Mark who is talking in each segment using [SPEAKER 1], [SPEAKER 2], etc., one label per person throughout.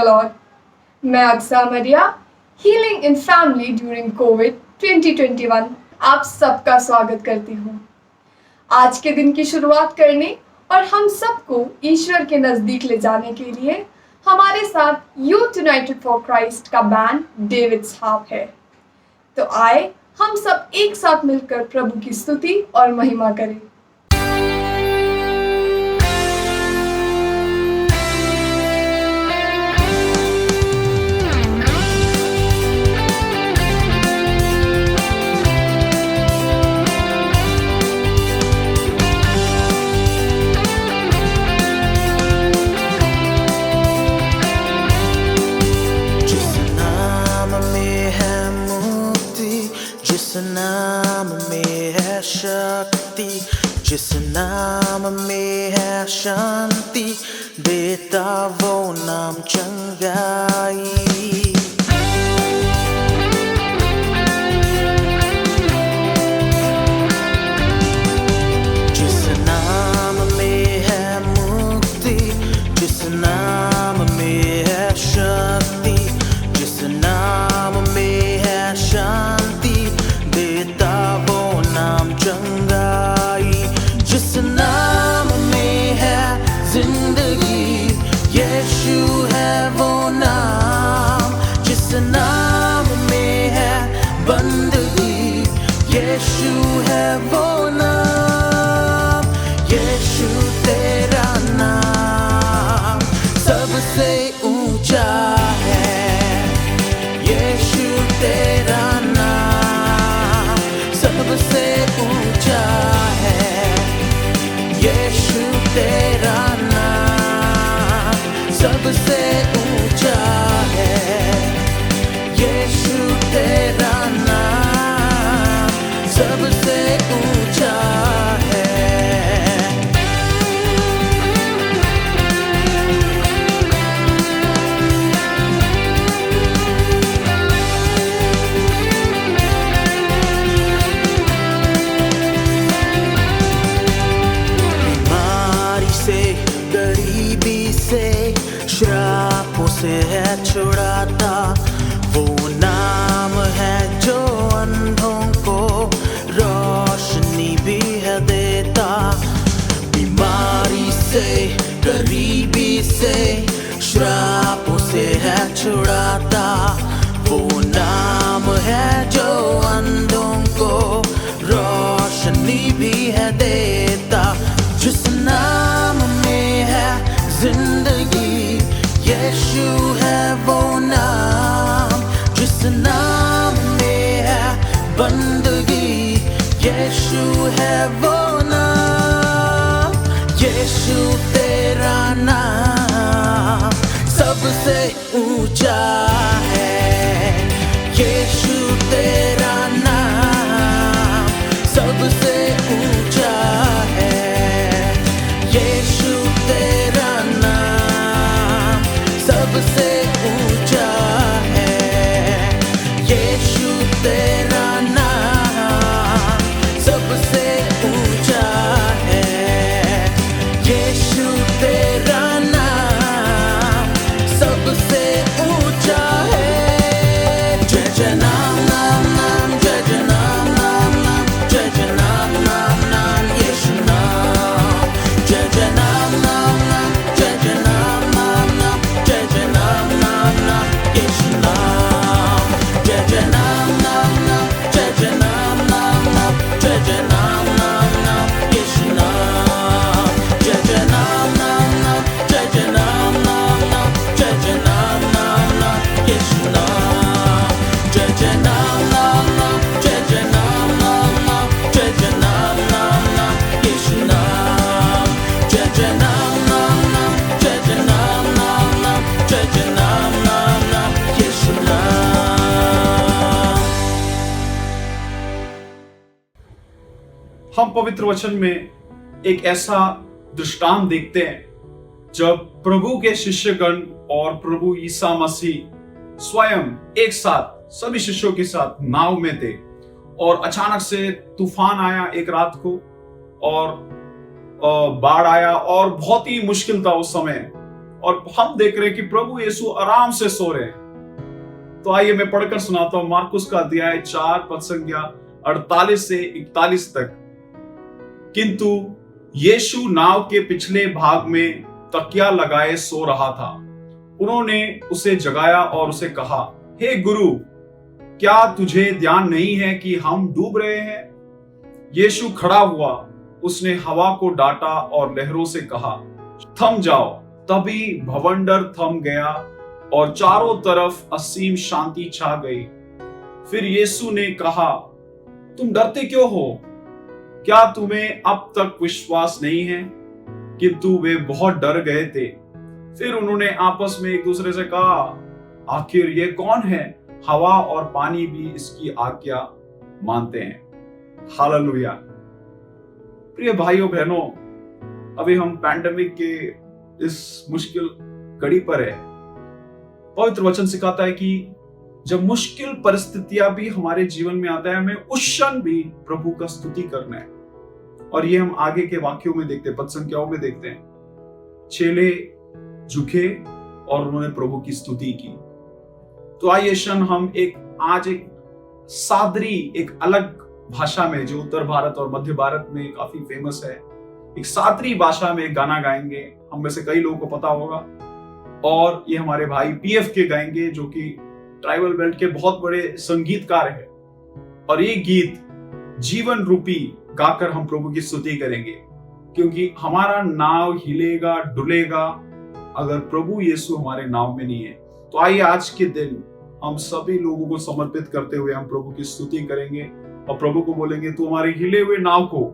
[SPEAKER 1] Lord. मैं Aqsa Maria, healing in family during COVID 2021 आप सबका स्वागत करती हूँ। आज के दिन की शुरुआत करने और हम सबको ईश्वर के नजदीक ले जाने के लिए हमारे साथ यूथ यूनाइटेड फॉर क्राइस्ट का बैंड डेविड साहब है। तो आए हम सब एक साथ मिलकर प्रभु की स्तुति और महिमा करें।
[SPEAKER 2] जिस नाम में है शक्ति, जिस नाम में है शांति, देता वो नाम चंगाई। जिस नाम में है मुक्ति, जिस नाम में है शक्ति, जिस नाम में है शांति, देता वो नाम चंगाई। जिस नाम में है जिंदगी, यीशु है वो नाम। जिस नाम में है बंदगी, यीशु है वो नाम। यीशु तेरा नाम सबसे ऊंचा है। यीशु तेरा नाम सबसे ऊंचा है। यीशु तेरा नाम सबसे ऊंचा है। यीशु तेरा नाम सबसे ऊंचा है। गरीबी से, श्रापों से है छुड़ाता। वो नाम है जो अंधों को रोशनी भी है देता। बीमारी से, गरीबी से, श्रापों से है छुड़ाता। वो नाम है जो अंधों को रोशनी भी है देता। जिस नाम में है जिंदगी, यीशु है वो नाम। जिस नाम में है बंदगी, यीशु है वो नाम। यीशु तेरा नाम सबसे ऊंचा है। यीशु तेरा नाम सबसे ऊंचा है। यीशु तेरा नाम सबसे ऊंचा है। यीशु तेरा नाम सबसे ऊंचा है। यीशु तेरा नाम सबसे ऊंचा है। जय जय नाम नाम नाम, जय जय नाम नाम नाम, जय जय नाम नाम नाम, यीशु नाम। जय जय नाम नाम नाम, जय जय नाम नाम नाम, जय जय नाम नाम नाम, यीशु नाम। जय जय नाम नाम नाम, जय जय नाम नाम नाम, जय जय नाम नाम नाम, यीशु नाम। जय जय नाम नाम नाम, जय जय नाम नाम नाम, जय जय नाम नाम नाम, यीशु नाम। जय जय नाम नाम नाम, जय जय नाम नाम नाम, जय जय नाम नाम नाम, यीशु नाम। जय जय नाम नाम नाम, जय जय नाम नाम नाम, जय जय नाम नाम नाम, यीशु नाम।
[SPEAKER 3] हम पवित्र वचन में एक ऐसा दृष्टांत देखते हैं जब प्रभु के शिष्यगण और प्रभु ईसा मसीह स्वयं एक साथ सभी शिष्यों के साथ नाव में थे और अचानक से तूफान आया एक रात को और बाढ़ आया और बहुत ही मुश्किल था उस समय। और हम देख रहे हैं कि प्रभु यीशु आराम से सो रहे हैं। तो आइए मैं पढ़कर सुनाता हूं मार्कुस का अध्याय 4 पद संख्या 48 से 41 तक। किंतु यीशु नाव के पिछले भाग में तकिया लगाए सो रहा था। उन्होंने उसे जगाया और उसे कहा, हे गुरु, क्या तुझे ध्यान नहीं है कि हम डूब रहे हैं? यीशु खड़ा हुआ, उसने हवा को डांटा और लहरों से कहा, थम जाओ। तभी भवंडर थम गया और चारों तरफ असीम शांति छा गई। फिर यीशु ने कहा, तुम डरते क्यों हो? क्या तुम्हें अब तक विश्वास नहीं है? किंतु वे बहुत डर गए थे। फिर उन्होंने आपस में एक दूसरे से कहा, आखिर ये कौन है? हवा और पानी भी इसकी आज्ञा मानते हैं। हालेलुया। प्रिय भाइयों बहनों, अभी हम पैंडेमिक के इस मुश्किल घड़ी पर है। पवित्र वचन सिखाता है कि जब मुश्किल परिस्थितियां भी हमारे जीवन में आता है, हमें उस क्षण भी प्रभु का स्तुति करना है। और ये हम आगे के वाक्यों में देखते हैं, पद संख्याओं में देखते हैं। चेले झुके और उन्होंने प्रभु की स्तुति की। तो आइए क्षण हम आज एक सादरी, एक अलग भाषा में, जो उत्तर भारत और मध्य भारत में काफी फेमस है, एक सादरी भाषा में गाना गाएंगे। हम में से कई लोगों को पता होगा, और ये हमारे भाई पीएफ के गाएंगे, जो कि ट्राइबल बेल्ट के बहुत बड़े संगीतकार हैं। और ये गीत जीवन रूपी गाकर हम प्रभु की स्तुति करेंगे, क्योंकि हमारा नाव हिलेगा डुलेगा अगर प्रभु यीशु हमारे नाव में नहीं है। तो आइए आज के दिन हम सभी लोगों को समर्पित करते हुए हम प्रभु की स्तुति करेंगे और प्रभु को बोलेंगे, तू हमारे हिले हुए नाव को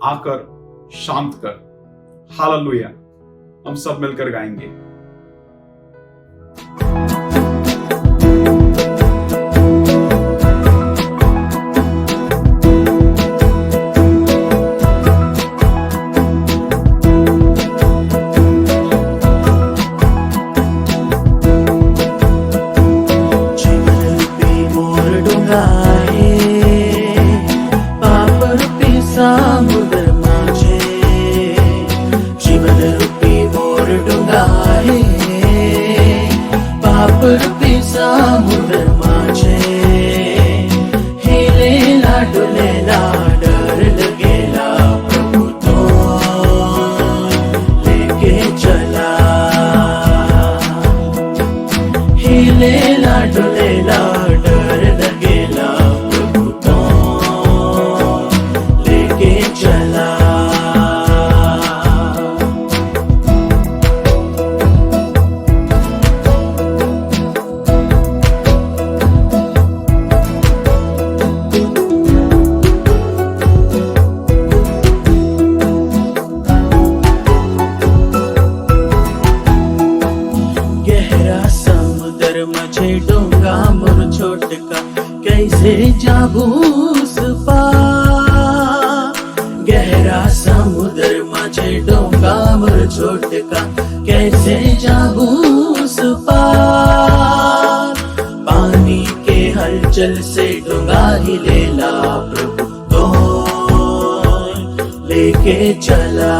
[SPEAKER 3] आकर शांत कर। हालेलुया। हम सब मिलकर गाएंगे।
[SPEAKER 2] जाबूस गहरा समुद्र मझे डोंगा मोर छोटका, कैसे जाबूस पानी के हलचल से डोंगा हिलेला प्रभु तो लेके चला।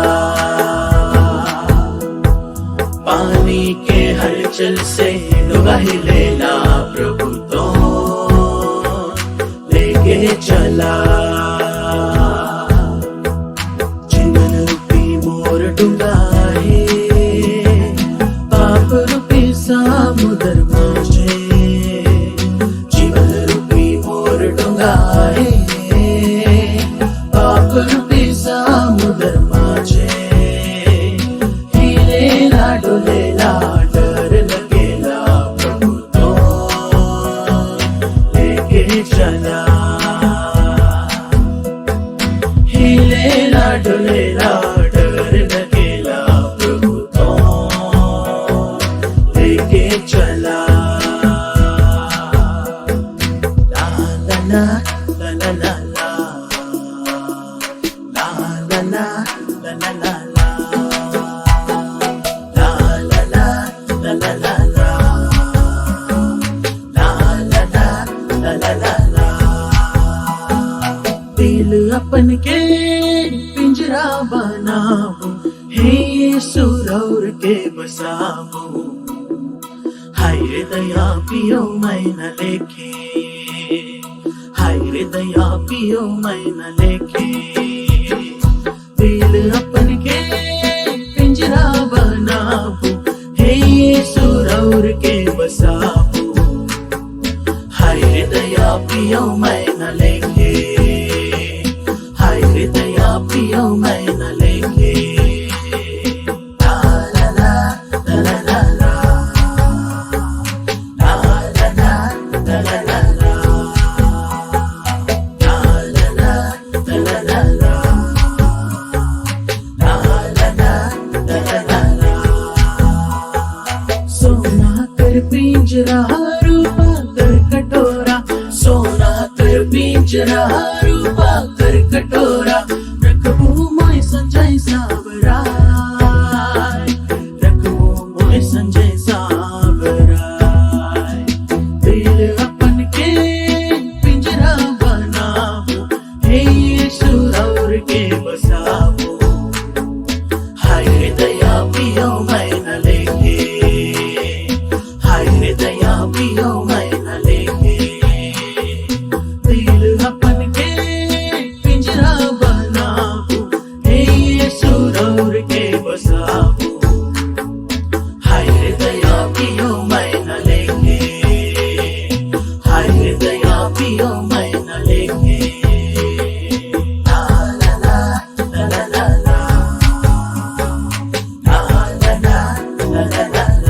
[SPEAKER 2] पानी के हलचल से डोंगा हिलेला प्रभु तो लेके चला। जीवन रूपी मोर डूंगा है, पाप रूपी समुद्र माझे। जीवन रूपी मोर डूंगा है, पाप रूपी समुद्र माझे। हिलेला डोलेला डर लगेला प्रभु तो लेके चला। हिलेला डोलेला डर लगेला प्रभु तो लेके चला। ला ला ला ला ला ला ला ला ला ला ला ला ला दिल अपन के पिंजरा बनाओ हे यीशु और के बसाबो हाय रे दया पियो मैं न लेखे हाय रे दया पियो मैं न लेखे दिल अपन के पिंजरा बनाबो हे यीशु और के बसाबो हाय रे दया पियो मैं न लेखे हाय रे दया पियो मैं न लेखे पिंजरा रूपा कर कटोरा सोना कर पिंजरा रूपा कर कटोरा रखबो मोय संजय सावराय रखबो मोय संजय सावराय दिल अपन के पिंजरा बनाबो हे यीशु और के बसाबो हाय रे दया पियो मैं न लेके दया पियो मैं न लेके दिल अपन के पिंजरा बनाबो हे यीशु और के बसाबो हाय रे दया पियो मैं न लेके हाय रे दया पियो मैं न लेके ला ला ला ला ला ला ला ला ला ला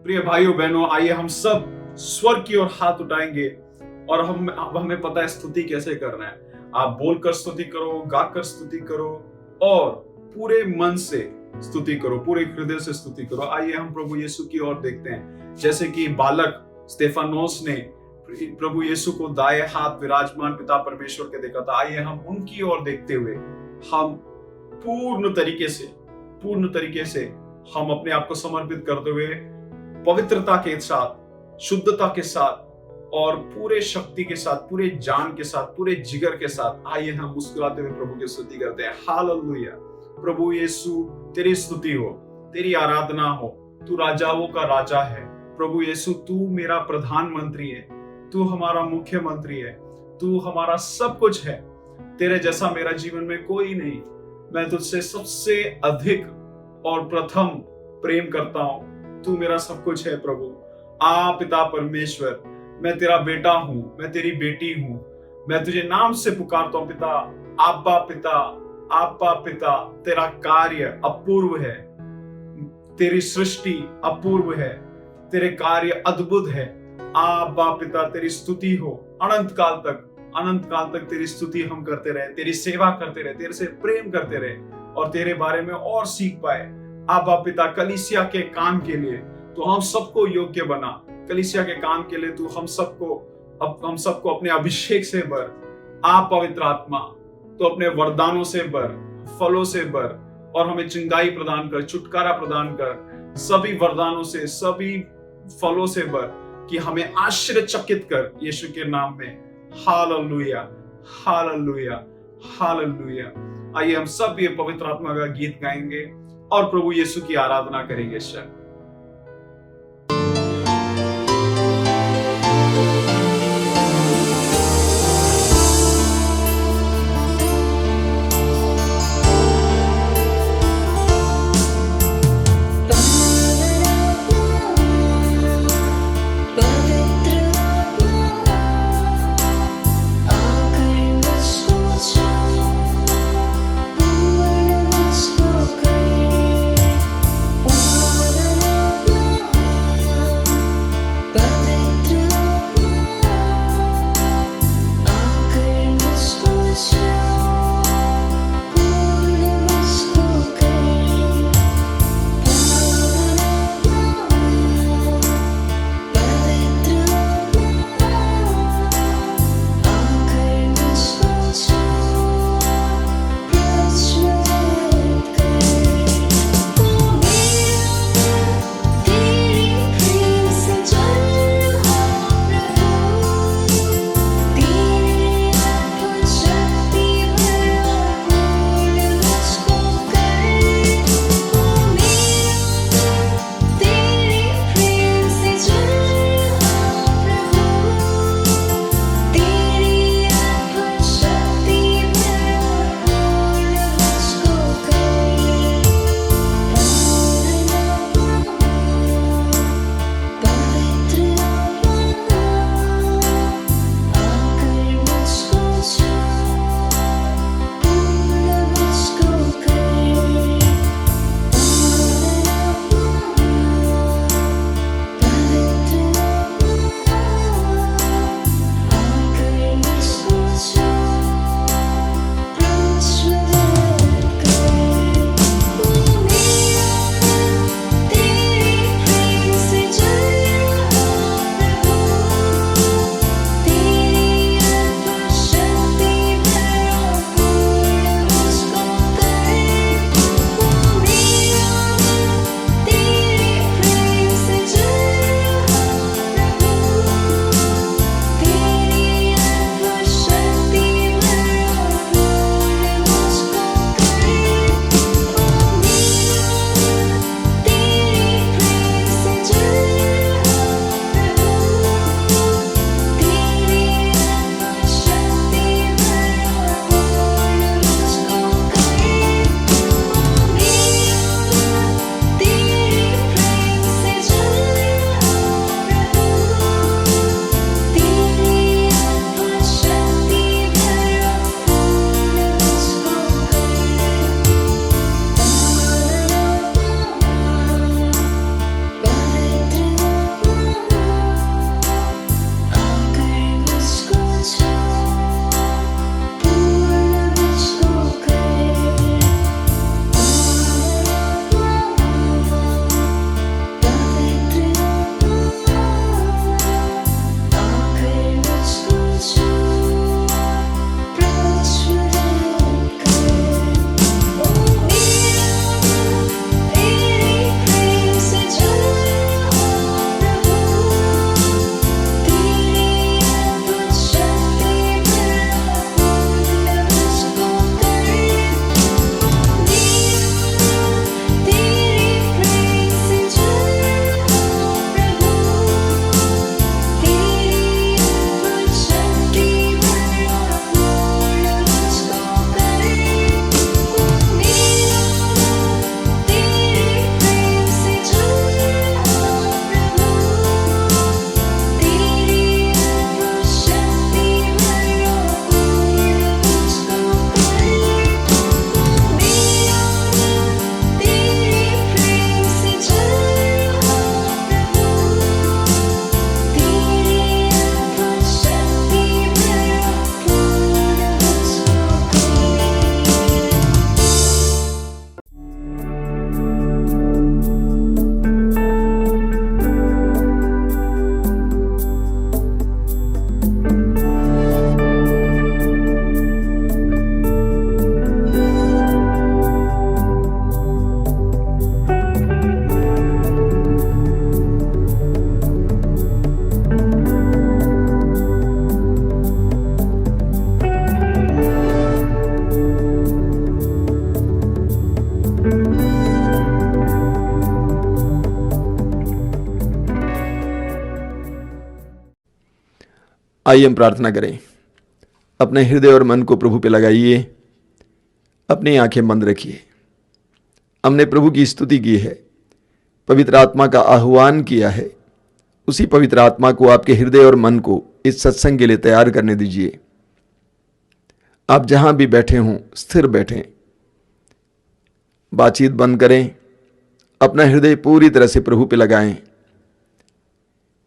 [SPEAKER 3] प्रिय भाइयों बहनों, आइए हम सब स्वर्ग की ओर हाथ उठाएंगे और अब हमें पता है स्तुति कैसे करना है। आप बोलकर स्तुति करो, गाकर स्तुति करो और पूरे मन से स्तुति करो, पूरे हृदय से स्तुति करो। आइए हम प्रभु यीशु की ओर देखते हैं, जैसे कि बालक स्तेफानोस ने प्रभु यीशु को दाएं हाथ विराजमान पिता परमेश्वर के देखा था। आइए हम उनकी ओर देखते हुए हम पूर्ण तरीके से हम अपने आप को समर्पित करते हुए पवित्रता के साथ, शुद्धता के साथ और पूरे शक्ति के साथ, पूरे जान के साथ, पूरे जिगर के साथ आइए हम मुस्कुराते हुए प्रभु की स्तुति करते हैं। हालेलुया। प्रभु यीशु तेरी स्तुति हो, तेरी आराधना हो। तू राजाओं का राजा है। प्रभु यीशु तू मेरा प्रधानमंत्री है, तू हमारा मुख्यमंत्री है, तू हमारा सब कुछ है। तेरे जैसा मेरा जीवन में कोई नहीं। मैं तुझसे सबसे अधिक और प्रथम प्रेम करता हूं। तू मेरा सब कुछ है प्रभु। पिता परमेश्वर, मैं तेरा बेटा हूं, मैं तेरी बेटी हूं। मैं तुझे नाम से पुकारता हूं पिता। आब्बा पिता, आब्बा पिता। तेरा कार्य अपूर्व है, तेरी सृष्टि अपूर्व है, तेरे कार्य अद्भुत है। आब्बा पिता, तेरी स्तुति हो अनंत काल तक तेरी स्तुति हम करते रहे, तेरी सेवा करते रहे, तेरे से प्रेम करते रहे और तेरे बारे में और सीख पाए। आबा पिता, कलीसिया के काम के लिए तो हम सबको योग्य बना। कलीसिया के काम के लिए तू हम सबको अपने अभिषेक से भर। आप पवित्र आत्मा तो अपने वरदानों से भर, फलों से भर और हमें चंगाई प्रदान कर, छुटकारा प्रदान कर। सभी वरदानों से, सभी फलों से भर कि हमें आश्चर्यचकित कर यीशु के नाम में। Hallelujah, hallelujah, hallelujah. आइए हम सब ये पवित्र आत्मा का गीत गाएंगे और प्रभु यीशु की आराधना करेंगे। सर
[SPEAKER 4] पूर्ण आइए हम प्रार्थना करें। अपने हृदय और मन को प्रभु पे लगाइए, अपनी आंखें बंद रखिए। हमने प्रभु की स्तुति की है, पवित्र आत्मा का आह्वान किया है। उसी पवित्र आत्मा को आपके हृदय और मन को इस सत्संग के लिए तैयार करने दीजिए। आप जहां भी बैठे हों स्थिर बैठें, बातचीत बंद करें, अपना हृदय पूरी तरह से प्रभु पे लगाएं।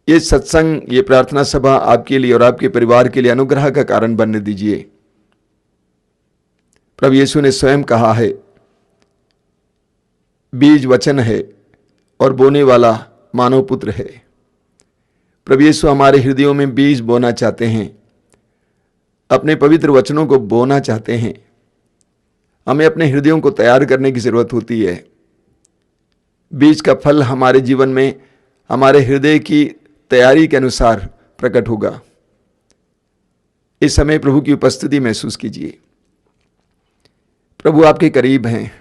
[SPEAKER 4] ये सत्संग, ये प्रार्थना सभा आपके लिए और आपके परिवार के लिए अनुग्रह का कारण बनने दीजिए। प्रभु यीशु ने स्वयं कहा है, बीज वचन है और बोने वाला मानव पुत्र है। प्रभु यीशु हमारे हृदयों में बीज बोना चाहते हैं, अपने पवित्र वचनों को बोना चाहते हैं। हमें अपने हृदयों को तैयार करने की जरूरत होती है। बीज का फल हमारे जीवन में हमारे हृदय की तैयारी के अनुसार प्रकट होगा। इस समय प्रभु की उपस्थिति महसूस कीजिए। प्रभु आपके करीब हैं।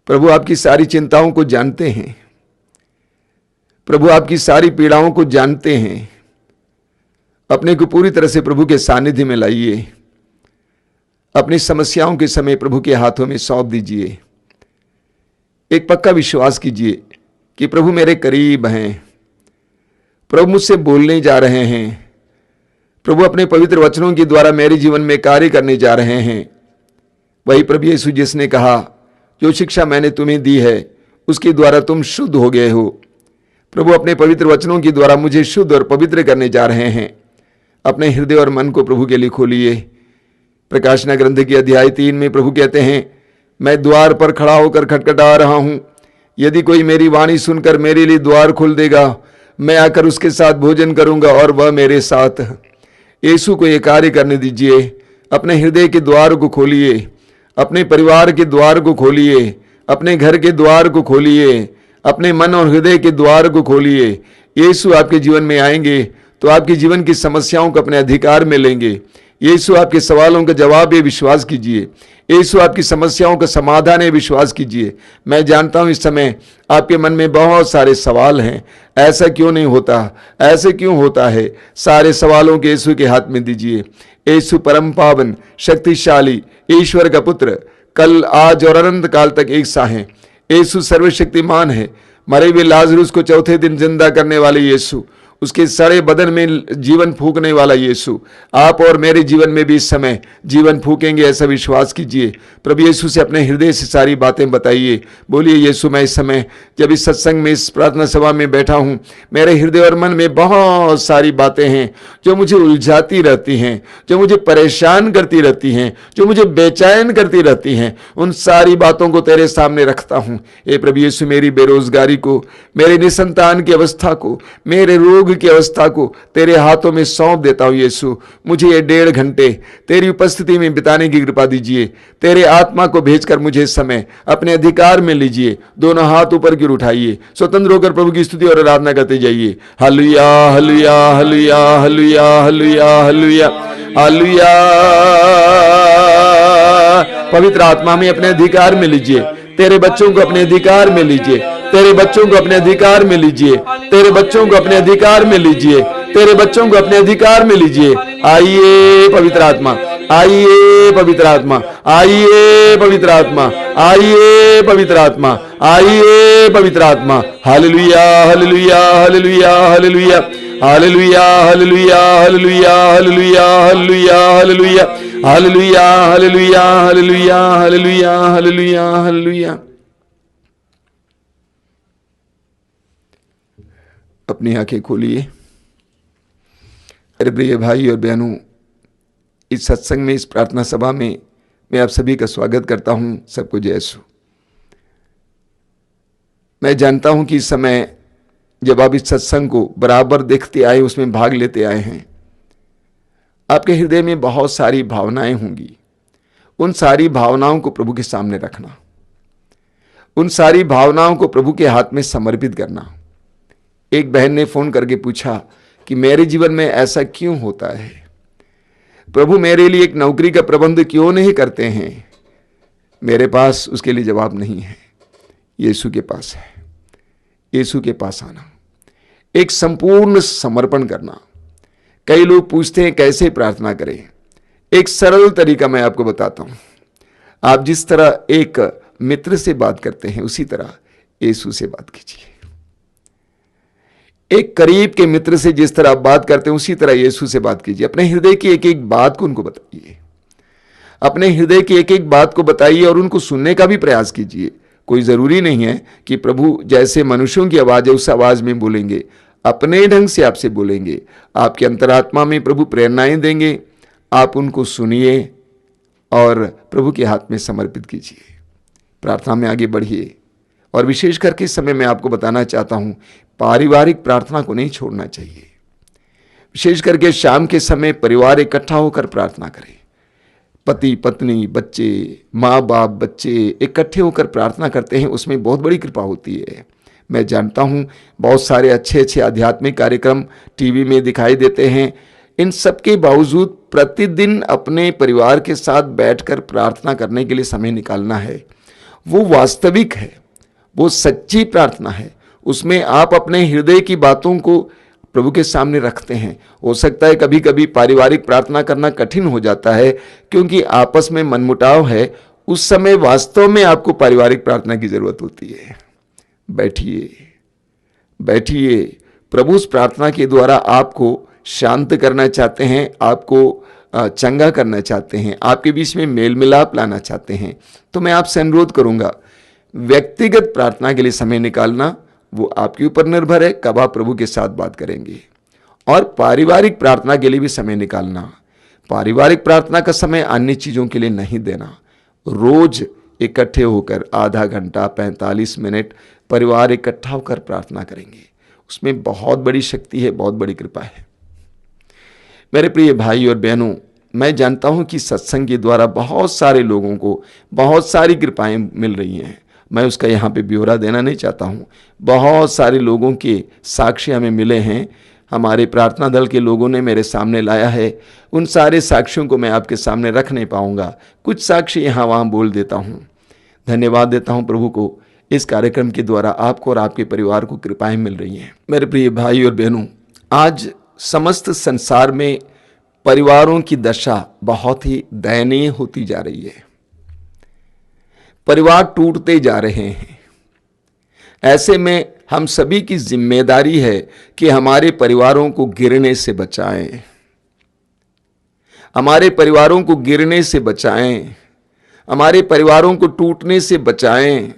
[SPEAKER 4] प्रभु आपकी सारी चिंताओं को जानते हैं। प्रभु आपकी सारी पीड़ाओं को जानते हैं। अपने को पूरी तरह से प्रभु के सानिध्य में लाइए। अपनी समस्याओं के समय प्रभु के हाथों में सौंप दीजिए। एक पक्का विश्वास कीजिए कि प्रभु मेरे करीब हैं, प्रभु मुझसे बोलने जा रहे हैं, प्रभु अपने पवित्र वचनों के द्वारा मेरे जीवन में कार्य करने जा रहे हैं। वही प्रभु यीशु जिसने कहा, जो शिक्षा मैंने तुम्हें दी है उसके द्वारा तुम शुद्ध हो गए हो। प्रभु अपने पवित्र वचनों के द्वारा मुझे शुद्ध और पवित्र करने जा रहे हैं। अपने हृदय और मन को प्रभु के लिए खोलिए। प्रकाशना ग्रंथ के अध्याय 3 में प्रभु कहते हैं, मैं द्वार पर खड़ा होकर खटखटा रहा हूं। यदि कोई मेरी वाणी सुनकर मेरे लिए द्वार खोल देगा, मैं आकर उसके साथ भोजन करूंगा और वह मेरे साथ। यीशु को यह कार्य करने दीजिए। अपने हृदय के द्वार को खोलिए, अपने परिवार के द्वार को खोलिए, अपने घर के द्वार को खोलिए, अपने मन और हृदय के द्वार को खोलिए। यीशु आपके जीवन में आएंगे तो आपके जीवन की समस्याओं को अपने अधिकार में लेंगे। यीशु आपके सवालों का जवाब है, विश्वास कीजिए। यीशु आपकी समस्याओं का समाधान है, विश्वास कीजिए। मैं जानता हूं इस समय आपके मन में बहुत सारे सवाल हैं। ऐसा क्यों नहीं होता, ऐसे क्यों होता है? सारे सवालों के यीशु के हाथ में दीजिए। यीशु परम पावन, शक्तिशाली, ईश्वर का पुत्र, कल, आज और अनंत काल तक एक सा है। यीशु सर्वशक्तिमान है। मरे हुए लाजरुस को चौथे दिन जिंदा करने वाले यीशु, उसके सड़े बदन में जीवन फूंकने वाला यीशु, आप और मेरे जीवन में भी इस समय जीवन फूकेंगे, ऐसा विश्वास कीजिए। प्रभु यीशु से अपने हृदय से सारी बातें बताइए। बोलिए, यीशु मैं इस समय जब इस सत्संग में, इस प्रार्थना सभा में बैठा हूं, मेरे हृदय और मन में बहुत सारी बातें हैं जो मुझे उलझाती रहती हैं, जो मुझे परेशान करती रहती हैं, जो मुझे बेचैन करती रहती हैं। उन सारी बातों को तेरे सामने रखता हूं। हे प्रभु यीशु, मेरी बेरोजगारी को, मेरे निसंतान की अवस्था को, मेरे रोग की अवस्था को तेरे हाथों में सौंप देता हूं। यीशु, मुझे ये 1.5 घंटे तेरी उपस्थिति में बिताने की कृपा दीजिए। तेरे आत्मा को भेजकर मुझे इस समय अपने अधिकार में लीजिए। दोनों हाथ ऊपर की ओर उठाइए, स्वतंत्र होकर प्रभु की स्तुति और आराधना करते जाइए। Hallelujah, hallelujah, hallelujah, hallelujah, hallelujah, hallelujah, hallelujah. पवित्र आत्मा में अपने अधिकार में लीजिए। तेरे बच्चों को अपने अधिकार में लीजिए। तेरे बच्चों को अपने अधिकार में लीजिए। तेरे बच्चों को अपने अधिकार में लीजिए। तेरे बच्चों को अपने अधिकार में लीजिए। आइए पवित्र आत्मा, आइए पवित्र आत्मा, आइए पवित्र आत्मा, आइए पवित्र आत्मा, आइए पवित्र आत्मा। Hallelujah, hallelujah, hallelujah, hallelujah, hallelujah, hallelujah, hallelujah, hallelujah, hallelujah, hallelujah, hallelujah, hallelujah, hallelujah, hallelujah, hallelujah, hallelujah. अपनी आंखें खोलिए। मेरे प्रिय भाई और बहनों, इस सत्संग में, इस प्रार्थना सभा में मैं आप सभी का स्वागत करता हूं। सबको जय यीशु। मैं जानता हूं कि इस समय जब आप इस सत्संग को बराबर देखते आए, उसमें भाग लेते आए हैं, आपके हृदय में बहुत सारी भावनाएं होंगी। उन सारी भावनाओं को प्रभु के सामने रखना, उन सारी भावनाओं को प्रभु के हाथ में समर्पित करना। एक बहन ने फोन करके पूछा कि मेरे जीवन में ऐसा क्यों होता है, प्रभु मेरे लिए एक नौकरी का प्रबंध क्यों नहीं करते हैं? मेरे पास उसके लिए जवाब नहीं है। यीशु के पास है। यीशु के पास आना, एक संपूर्ण समर्पण करना, कई लोग पूछते हैं कैसे प्रार्थना करें। एक सरल तरीका मैं आपको बताता हूं। आप जिस तरह एक मित्र से बात करते हैं उसी तरह यीशु से बात कीजिए। एक करीब के मित्र से जिस तरह आप बात करते हैं उसी तरह यीशु से बात कीजिए। अपने हृदय की एक एक बात को उनको बताइए। अपने हृदय की एक एक बात को बताइए और उनको सुनने का भी प्रयास कीजिए। कोई जरूरी नहीं है कि प्रभु जैसे मनुष्यों की आवाज है उस आवाज में बोलेंगे, अपने ढंग से आपसे बोलेंगे। आपके अंतरात्मा में प्रभु प्रेरणाएं देंगे, आप उनको सुनिए और प्रभु के हाथ में समर्पित कीजिए। प्रार्थना में आगे बढ़िए। और विशेष करके इस समय मैं आपको बताना चाहता हूं, पारिवारिक प्रार्थना को नहीं छोड़ना चाहिए। विशेष करके शाम के समय परिवार इकट्ठा होकर प्रार्थना करें। पति पत्नी बच्चे माँ बाप बच्चे इकट्ठे होकर प्रार्थना करते हैं, उसमें बहुत बड़ी कृपा होती है। मैं जानता हूं बहुत सारे अच्छे अच्छे आध्यात्मिक कार्यक्रम टीवी में दिखाई देते हैं। इन सब के बावजूद प्रतिदिन अपने परिवार के साथ बैठकर प्रार्थना करने के लिए समय निकालना है, वो वास्तविक है, वो सच्ची प्रार्थना है। उसमें आप अपने हृदय की बातों को प्रभु के सामने रखते हैं। हो सकता है कभी कभी पारिवारिक प्रार्थना करना कठिन हो जाता है क्योंकि आपस में मनमुटाव है। उस समय वास्तव में आपको पारिवारिक प्रार्थना की जरूरत होती है। बैठिए बैठिए। प्रभु उस प्रार्थना के द्वारा आपको शांत करना चाहते हैं, आपको चंगा करना चाहते हैं, आपके बीच में मेल मिलाप लाना चाहते हैं। तो मैं आपसे अनुरोध करूंगा, व्यक्तिगत प्रार्थना के लिए समय निकालना वो आपके ऊपर निर्भर है, कब आप प्रभु के साथ बात करेंगे। और पारिवारिक प्रार्थना के लिए भी समय निकालना। पारिवारिक प्रार्थना का समय अन्य चीजों के लिए नहीं देना। रोज इकट्ठे होकर आधा घंटा 45 मिनट परिवार इकट्ठा होकर प्रार्थना करेंगे, उसमें बहुत बड़ी शक्ति है, बहुत बड़ी कृपा है। मेरे प्रिय भाई और बहनों, मैं जानता हूं कि सत्संग के द्वारा बहुत सारे लोगों को बहुत सारी कृपाएं मिल रही हैं। मैं उसका यहाँ पे ब्यौरा देना नहीं चाहता हूँ। बहुत सारे लोगों के साक्ष्य हमें मिले हैं, हमारे प्रार्थना दल के लोगों ने मेरे सामने लाया है। उन सारे साक्ष्यों को मैं आपके सामने रख नहीं पाऊंगा, कुछ साक्ष्य यहाँ वहाँ बोल देता हूँ। धन्यवाद देता हूँ प्रभु को, इस कार्यक्रम के द्वारा आपको और आपके परिवार को कृपाएं मिल रही हैं। मेरे प्रिय भाई और बहनों, आज समस्त संसार में परिवारों की दशा बहुत ही दयनीय होती जा रही है। परिवार टूटते जा रहे हैं। ऐसे में हम सभी की जिम्मेदारी है कि हमारे परिवारों को गिरने से बचाएं, हमारे परिवारों को गिरने से बचाएं, हमारे परिवारों को टूटने से बचाएं।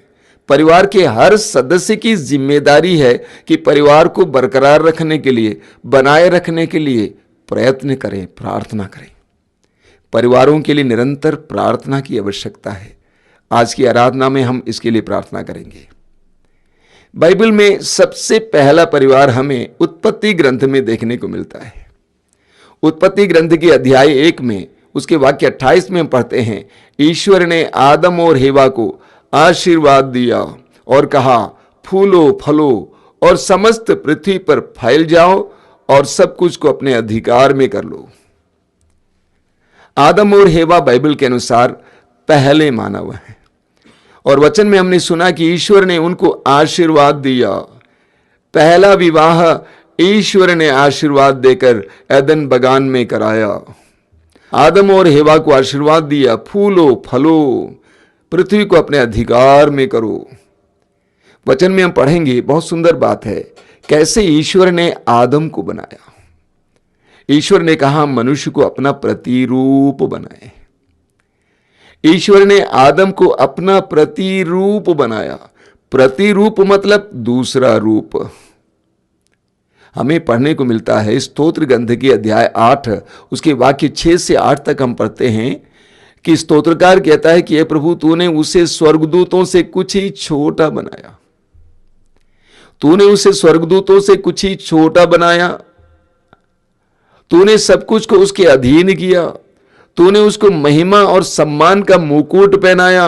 [SPEAKER 4] परिवार के हर सदस्य की जिम्मेदारी है कि परिवार को बरकरार रखने के लिए, बनाए रखने के लिए प्रयत्न करें, प्रार्थना करें। परिवारों के लिए निरंतर प्रार्थना की आवश्यकता है। आज की आराधना में हम इसके लिए प्रार्थना करेंगे। बाइबल में सबसे पहला परिवार हमें उत्पत्ति ग्रंथ में देखने को मिलता है। उत्पत्ति ग्रंथ के अध्याय 1 में उसके वाक्य 28 में हम पढ़ते हैं, ईश्वर ने आदम और हेवा को आशीर्वाद दिया और कहा, फूलो फलो और समस्त पृथ्वी पर फैल जाओ और सब कुछ को अपने अधिकार में कर लो। आदम और हेवा बाइबल के अनुसार पहले मानव हैं और वचन में हमने सुना कि ईश्वर ने उनको आशीर्वाद दिया। पहला विवाह ईश्वर ने आशीर्वाद देकर एदन बगान में कराया। आदम और हेवा को आशीर्वाद दिया, फूलो फलो, पृथ्वी को अपने अधिकार में करो। वचन में हम पढ़ेंगे, बहुत सुंदर बात है, कैसे ईश्वर ने आदम को बनाया। ईश्वर ने कहा मनुष्य को अपना प्रतिरूप बनाए। ईश्वर ने आदम को अपना प्रतिरूप बनाया। प्रतिरूप मतलब दूसरा रूप। हमें पढ़ने को मिलता है स्तोत्र ग्रंथ के अध्याय 8 उसके वाक्य 6 से 8 तक हम पढ़ते हैं कि स्तोत्रकार कहता है कि हे प्रभु, तूने उसे स्वर्गदूतों से कुछ ही छोटा बनाया। तूने उसे स्वर्गदूतों से कुछ ही छोटा बनाया। तूने सब कुछ को उसके अधीन किया। तूने उसको महिमा और सम्मान का मुकुट पहनाया।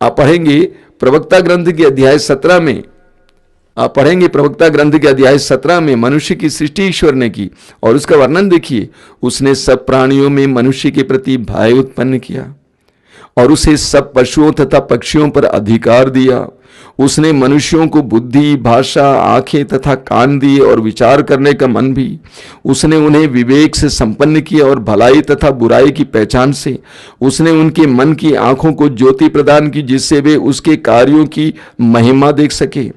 [SPEAKER 4] आप पढ़ेंगे प्रवक्ता ग्रंथ के अध्याय 17 में, आप पढ़ेंगे प्रवक्ता ग्रंथ के अध्याय 17 में मनुष्य की सृष्टि ईश्वर ने की और उसका वर्णन देखिए। उसने सब प्राणियों में मनुष्य के प्रति भय उत्पन्न किया और उसे सब पशुओं तथा पक्षियों पर अधिकार दिया। उसने मनुष्यों को बुद्धि, भाषा, आंखें तथा कान दिए और विचार करने का मन भी। उसने उन्हें विवेक से संपन्न किया और भलाई तथा बुराई की पहचान से उसने उनके मन की आंखों को ज्योति प्रदान की, जिससे वे उसके कार्यों की महिमा देख सके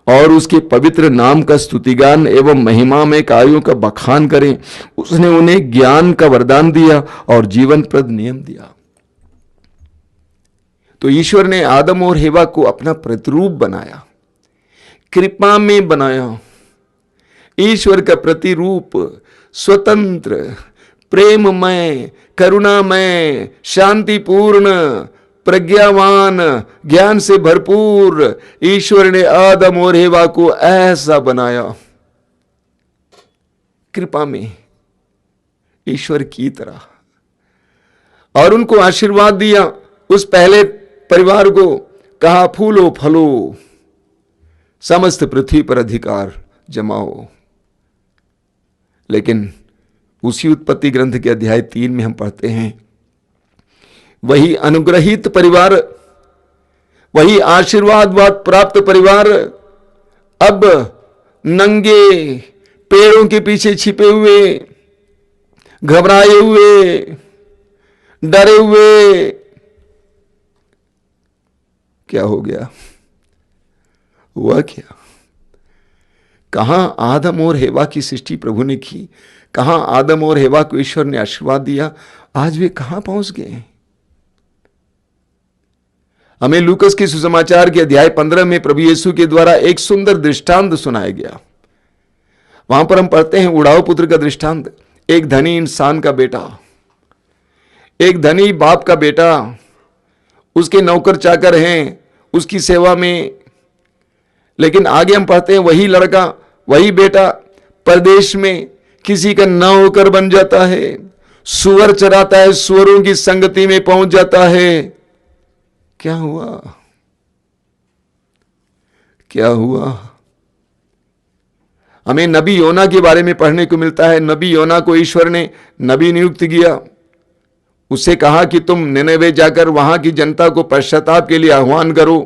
[SPEAKER 4] और उसके पवित्र नाम का स्तुतिगान एवं महिमा में कार्यों का बखान करें। उसने उन्हें ज्ञान का वरदान दिया और जीवनप्रद नियम दिया। तो ईश्वर ने आदम और हेवा को अपना प्रतिरूप बनाया, कृपा में बनाया। ईश्वर का प्रतिरूप स्वतंत्र, प्रेममय, करुणामय, शांतिपूर्ण, प्रज्ञावान, ज्ञान से भरपूर ईश्वर ने आदम और हेवा को ऐसा बनाया, कृपा में, ईश्वर की तरह, और उनको आशीर्वाद दिया। उस पहले परिवार को कहा, फूलो फलो, समस्त पृथ्वी पर अधिकार जमाओ। लेकिन उसी उत्पत्ति ग्रंथ के अध्याय 3 में हम पढ़ते हैं, वही अनुग्रहित परिवार, वही आशीर्वाद प्राप्त परिवार अब नंगे, पेड़ों के पीछे छिपे हुए, घबराए हुए, डरे हुए, क्या हो गया? हुआ क्या? कहां आदम और हेवा की सृष्टि प्रभु ने की, कहां आदम और हेवा को ईश्वर ने आशीर्वाद दिया, आज वे कहां पहुंच गए? हमें लूकस के सुसमाचार के अध्याय 15 में प्रभु यीशु के द्वारा एक सुंदर दृष्टांत सुनाया गया। वहां पर हम पढ़ते हैं उड़ाऊ पुत्र का दृष्टांत। एक धनी इंसान का बेटा, एक धनी बाप का बेटा, उसके नौकर चाकर हैं उसकी सेवा में। लेकिन आगे हम पढ़ते हैं वही लड़का, वही बेटा परदेश में किसी का नौकर बन जाता है, सुअर चराता है, सुअरों की संगति में पहुंच जाता है। क्या हुआ? क्या हुआ? हमें नबी योना के बारे में पढ़ने को मिलता है। नबी योना को ईश्वर ने नबी नियुक्त किया। उससे कहा कि तुम निनेवे जाकर वहां की जनता को पश्चाताप के लिए आह्वान करो।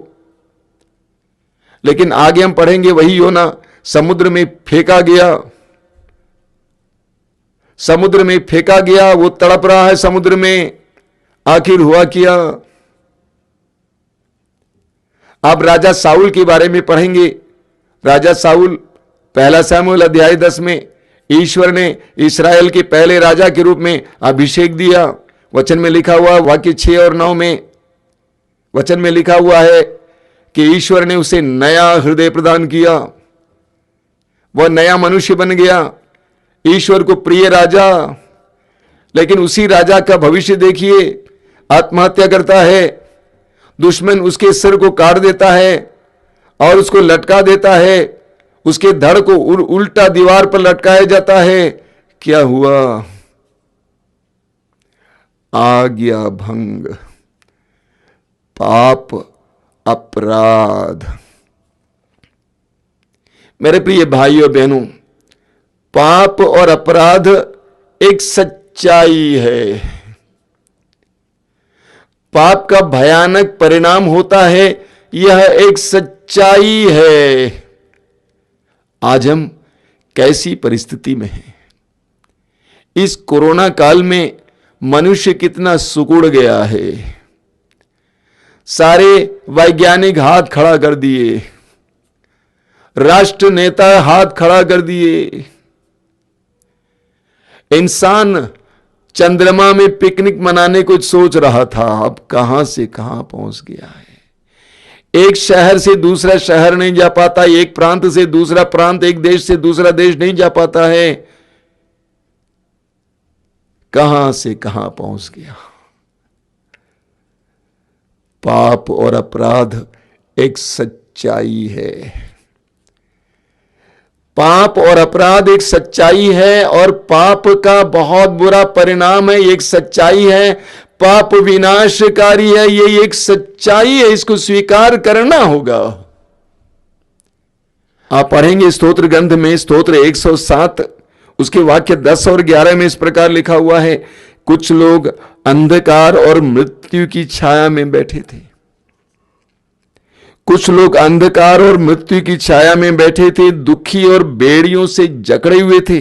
[SPEAKER 4] लेकिन आगे हम पढ़ेंगे वही योना समुद्र में फेंका गया। समुद्र में फेंका गया, वो तड़प रहा है समुद्र में। आखिर हुआ क्या? अब राजा साउल के बारे में पढ़ेंगे। राजा साउल, पहला शमूएल अध्याय 10 में ईश्वर ने इस्राएल के पहले राजा के रूप में अभिषेक दिया। वचन में लिखा हुआ, वाक्य 6 और 9 में वचन में लिखा हुआ है कि ईश्वर ने उसे नया हृदय प्रदान किया, वह नया मनुष्य बन गया, ईश्वर को प्रिय राजा। लेकिन उसी राजा का भविष्य देखिए, आत्महत्या करता है, दुश्मन उसके सिर को काट देता है और उसको लटका देता है, उसके धड़ को उल्टा दीवार पर लटकाया जाता है। क्या हुआ? आज्ञा भंग, पाप, अपराध। मेरे प्रिय भाइयों बहनों, पाप और अपराध एक सच्चाई है। पाप का भयानक परिणाम होता है, यह एक सच्चाई है। आज हम कैसी परिस्थिति में हैं? इस कोरोना काल में मनुष्य कितना सिकुड़ गया है। सारे वैज्ञानिक हाथ खड़ा कर दिए, राष्ट्र नेता हाथ खड़ा कर दिए। इंसान चंद्रमा में पिकनिक मनाने को सोच रहा था, अब कहां से कहां पहुंच गया है। एक शहर से दूसरा शहर नहीं जा पाता, एक प्रांत से दूसरा प्रांत, एक देश से दूसरा देश नहीं जा पाता है। कहां से कहां पहुंच गया। पाप और अपराध एक सच्चाई है। पाप और अपराध एक सच्चाई है और पाप का बहुत बुरा परिणाम है, एक सच्चाई है। पाप विनाशकारी है, ये एक सच्चाई है, इसको स्वीकार करना होगा। आप पढ़ेंगे स्तोत्र ग्रंथ में, स्तोत्र 107 उसके वाक्य 10 और 11 में इस प्रकार लिखा हुआ है, कुछ लोग अंधकार और मृत्यु मृत्यु की छाया में बैठे थे। कुछ लोग अंधकार और मृत्यु की छाया में बैठे थे, दुखी और बेड़ियों से जकड़े हुए थे,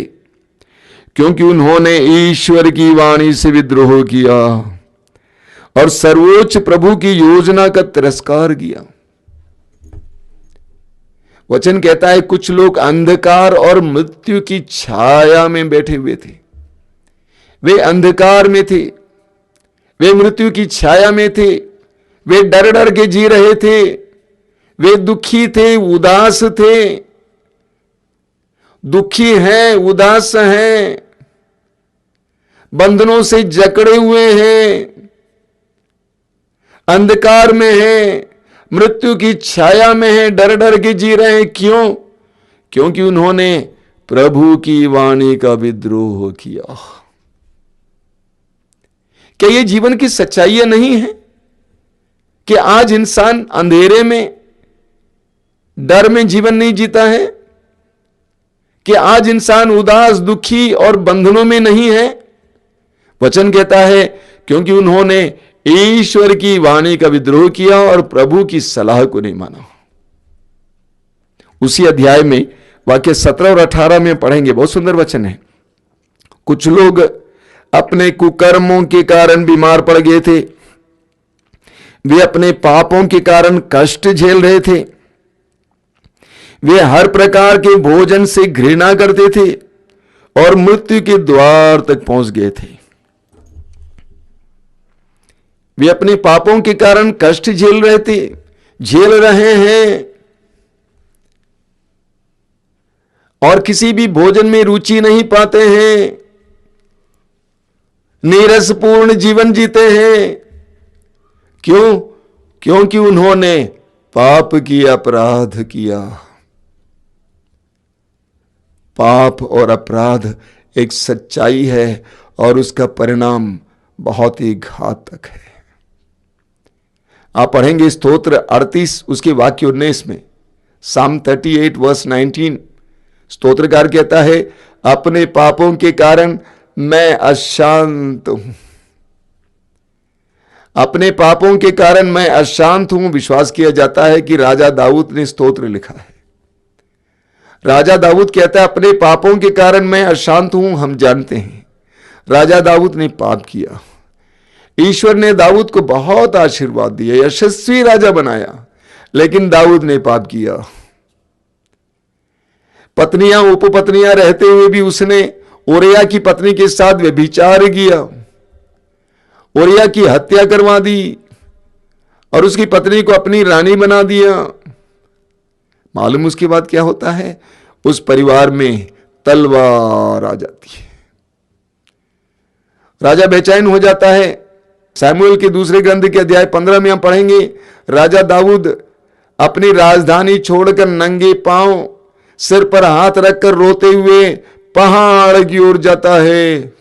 [SPEAKER 4] क्योंकि उन्होंने ईश्वर की वाणी से विद्रोह किया और सर्वोच्च प्रभु की योजना का तिरस्कार किया। वचन कहता है कुछ लोग अंधकार और मृत्यु की छाया में बैठे हुए थे। वे अंधकार में थे, वे मृत्यु की छाया में थे, वे डर डर के जी रहे थे, वे दुखी थे, उदास थे, दुखी हैं, उदास हैं, बंधनों से जकड़े हुए हैं, अंधकार में हैं, मृत्यु की छाया में हैं, डर डर के जी रहे हैं। क्यों? क्योंकि उन्होंने प्रभु की वाणी का विद्रोह किया। क्या ये जीवन की सच्चाइयां नहीं है कि आज इंसान अंधेरे में, डर में जीवन नहीं जीता है? कि आज इंसान उदास, दुखी और बंधनों में नहीं है? वचन कहता है क्योंकि उन्होंने ईश्वर की वाणी का विद्रोह किया और प्रभु की सलाह को नहीं माना। उसी अध्याय में वाक्य 17 और 18 में पढ़ेंगे, बहुत सुंदर वचन है। कुछ लोग अपने कुकर्मों के कारण बीमार पड़ गए थे, वे अपने पापों के कारण कष्ट झेल रहे थे, वे हर प्रकार के भोजन से घृणा करते थे और मृत्यु के द्वार तक पहुंच गए थे। वे अपने पापों के कारण कष्ट झेल रहे हैं और किसी भी भोजन में रुचि नहीं पाते हैं, नीरसपूर्ण जीवन जीते हैं। क्यों? क्योंकि उन्होंने पाप की अपराध किया। पाप और अपराध एक सच्चाई है और उसका परिणाम बहुत ही घातक है। आप पढ़ेंगे स्तोत्र 38 उसके वाक्य 19 में, साम 38 वर्स 19, स्तोत्रकार कहता है अपने पापों के कारण मैं अशांत हूं। अपने पापों के कारण मैं अशांत हूं। विश्वास किया जाता है कि राजा दाऊद ने स्तोत्र लिखा है। राजा दाऊद कहता है अपने पापों के कारण मैं अशांत हूं। हम जानते हैं राजा दाऊद ने पाप किया। ईश्वर ने दाऊद को बहुत आशीर्वाद दिया, यशस्वी राजा बनाया, लेकिन दाऊद ने पाप किया। पत्नियां उपपत्नियां रहते हुए भी उसने ओरिया की पत्नी के साथ व्यभिचार किया, ओरिया की हत्या करवा दी और उसकी पत्नी को अपनी रानी बना दिया। मालूम उसके बाद क्या होता है? उस परिवार में तलवार आ जाती है। राजा बेचैन हो जाता है। सैमुएल के दूसरे ग्रंथ के अध्याय 15 में हम पढ़ेंगे, राजा दाऊद अपनी राजधानी छोड़कर नंगे पांव, सिर पर हाथ रखकर रोते हुए पहाड़ की ओर जाता है।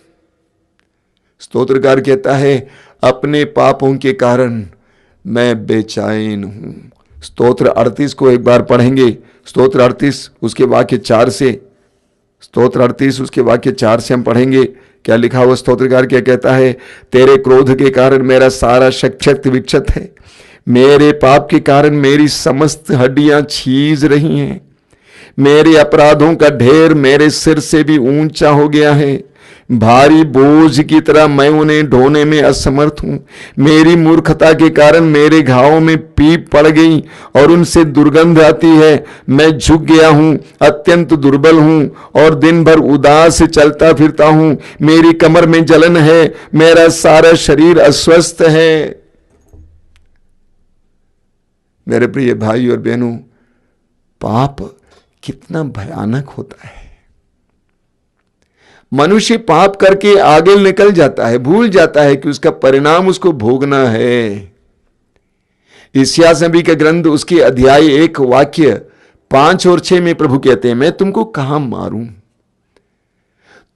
[SPEAKER 4] स्तोत्रकार कहता है अपने पापों के कारण मैं बेचैन हूं। स्तोत्र 38 को एक बार पढ़ेंगे। स्तोत्र 38 उसके वाक्य 4 से, स्तोत्र 38 उसके वाक्य 4 से हम पढ़ेंगे। क्या लिखा हुआ? स्तोत्रकार क्या कहता है? तेरे क्रोध के कारण मेरा सारा शक्त विक्षत है, मेरे पाप के कारण मेरी समस्त हड्डियां छीज रही हैं, मेरे अपराधों का ढेर मेरे सिर से भी ऊंचा हो गया है, भारी बोझ की तरह मैं उन्हें ढोने में असमर्थ हूं। मेरी मूर्खता के कारण मेरे घावों में पीप पड़ गई और उनसे दुर्गंध आती है। मैं झुक गया हूं, अत्यंत दुर्बल हूं और दिन भर उदास चलता फिरता हूं। मेरी कमर में जलन है, मेरा सारा शरीर अस्वस्थ है। मेरे प्रिय भाई और बहनों, पाप कितना भयानक होता है। मनुष्य पाप करके आगे निकल जाता है, भूल जाता है कि उसका परिणाम उसको भोगना है। यशायाह नबी का ग्रंथ उसके अध्याय 1 वाक्य 5 और 6 में प्रभु कहते हैं, मैं तुमको कहां मारूं?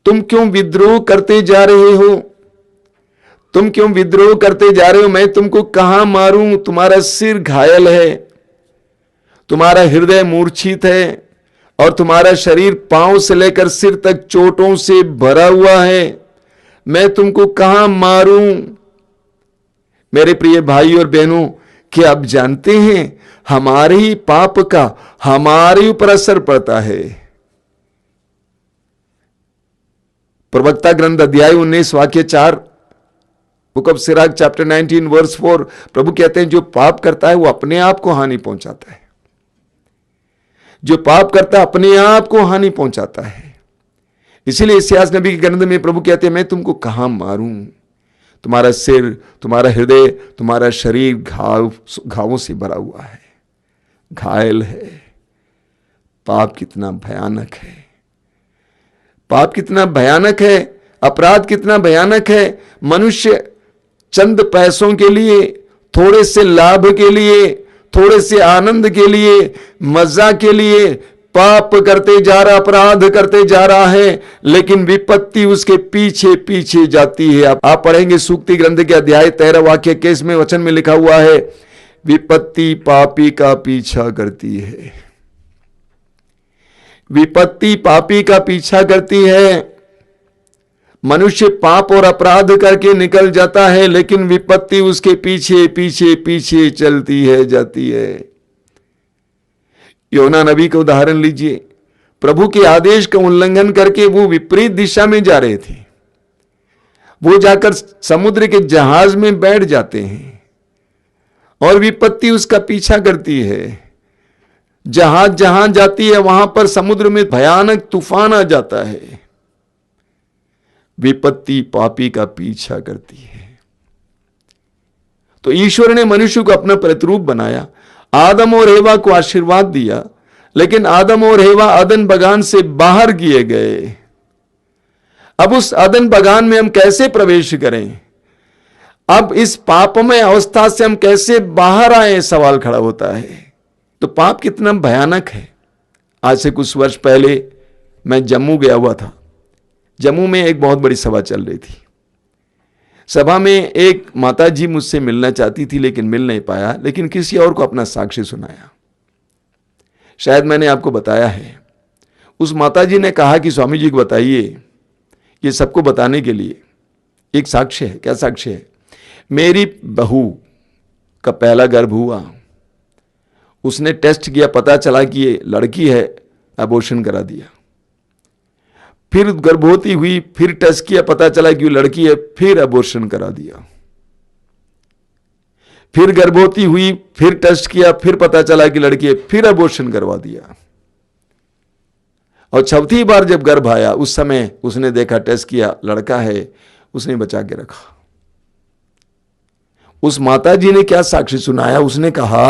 [SPEAKER 4] तुम क्यों विद्रोह करते जा रहे हो? तुम क्यों विद्रोह करते जा रहे हो? मैं तुमको कहां मारूं? तुम्हारा सिर घायल है, तुम्हारा हृदय मूर्छित है और तुम्हारा शरीर पांव से लेकर सिर तक चोटों से भरा हुआ है। मैं तुमको कहां मारूं? मेरे प्रिय भाई और बहनों, क्या आप जानते हैं हमारे ही पाप का हमारे ऊपर असर पड़ता है। प्रवक्ता ग्रंथ अध्याय 19 वाक्य 4, book of Sirach chapter 19 verse 4, प्रभु कहते हैं जो पाप करता है वो अपने आप को हानि पहुंचाता है। जो पाप करता है अपने आप को हानि पहुंचाता है। इसीलिए इस्यास नबी के ग्रंथ में प्रभु कहते हैं मैं तुमको कहां मारूं, तुम्हारा सिर, तुम्हारा हृदय, तुम्हारा शरीर घावों से भरा हुआ है, घायल है। पाप कितना भयानक है, पाप कितना भयानक है, अपराध कितना भयानक है। मनुष्य चंद पैसों के लिए, थोड़े से लाभ के लिए, थोड़े से आनंद के लिए, मजा के लिए पाप करते जा रहा, अपराध करते जा रहा है, लेकिन विपत्ति उसके पीछे पीछे जाती है। आप पढ़ेंगे सूक्ति ग्रंथ के अध्याय 13 वाक्य 21 वचन में लिखा हुआ है, विपत्ति पापी का पीछा करती है। विपत्ति पापी का पीछा करती है। मनुष्य पाप और अपराध करके निकल जाता है, लेकिन विपत्ति उसके पीछे पीछे पीछे चलती है, जाती है। योना नबी का उदाहरण लीजिए। प्रभु के आदेश का उल्लंघन करके वो विपरीत दिशा में जा रहे थे। वो जाकर समुद्र के जहाज में बैठ जाते हैं और विपत्ति उसका पीछा करती है। जहाज जहां जाती है वहां पर समुद्र में भयानक तूफान आ जाता है। विपत्ति पापी का पीछा करती है। तो ईश्वर ने मनुष्य को अपना प्रतिरूप बनाया, आदम और हेवा को आशीर्वाद दिया, लेकिन आदम और हेवा अदन बगान से बाहर किए गए। अब उस अदन बगान में हम कैसे प्रवेश करें? अब इस पापमय अवस्था से हम कैसे बाहर आए, सवाल खड़ा होता है। तो पाप कितना भयानक है। आज से कुछ वर्ष पहले मैं जम्मू गया हुआ था। जम्मू में एक बहुत बड़ी सभा चल रही थी। सभा में एक माता जी मुझसे मिलना चाहती थी, लेकिन मिल नहीं पाया, लेकिन किसी और को अपना साक्ष्य सुनाया। शायद मैंने आपको बताया है। उस माता जी ने कहा कि स्वामी जी को बताइए, ये सबको बताने के लिए एक साक्ष्य है। क्या साक्ष्य है? मेरी बहू का पहला गर्भ हुआ, उसने टेस्ट किया, पता चला कि ये लड़की है, अबॉर्शन करा दिया। फिर गर्भवती हुई, फिर टेस्ट किया, पता चला कि वो लड़की है, फिर अबॉर्शन करा दिया। फिर गर्भवती हुई, फिर टेस्ट किया, फिर पता चला कि लड़की है, फिर अबॉर्शन करवा दिया। और चौथी बार जब गर्भ आया, उस समय उसने देखा, टेस्ट किया, लड़का है, उसने बचा के रखा। उस माता जी ने क्या साक्ष्य सुनाया? उसने कहा,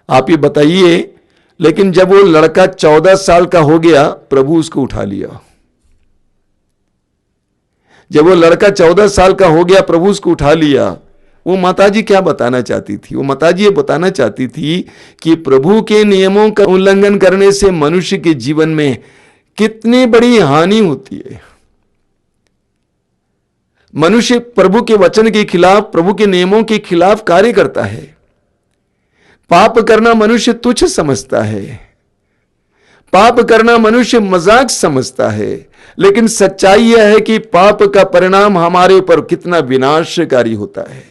[SPEAKER 4] आप ये बताइए, लेकिन जब वो लड़का 14 साल का हो गया, प्रभु उसको उठा लिया। जब वो लड़का 14 साल का हो गया, प्रभु उसको उठा लिया। वो माताजी क्या बताना चाहती थी? वो माताजी ये बताना चाहती थी कि प्रभु के नियमों का उल्लंघन करने से मनुष्य के जीवन में कितनी बड़ी हानि होती है। मनुष्य प्रभु के वचन के खिलाफ, प्रभु के नियमों के खिलाफ कार्य करता है। पाप करना मनुष्य तुच्छ समझता है, पाप करना मनुष्य मजाक समझता है, लेकिन सच्चाई यह है कि पाप का परिणाम हमारे ऊपर कितना विनाशकारी होता है।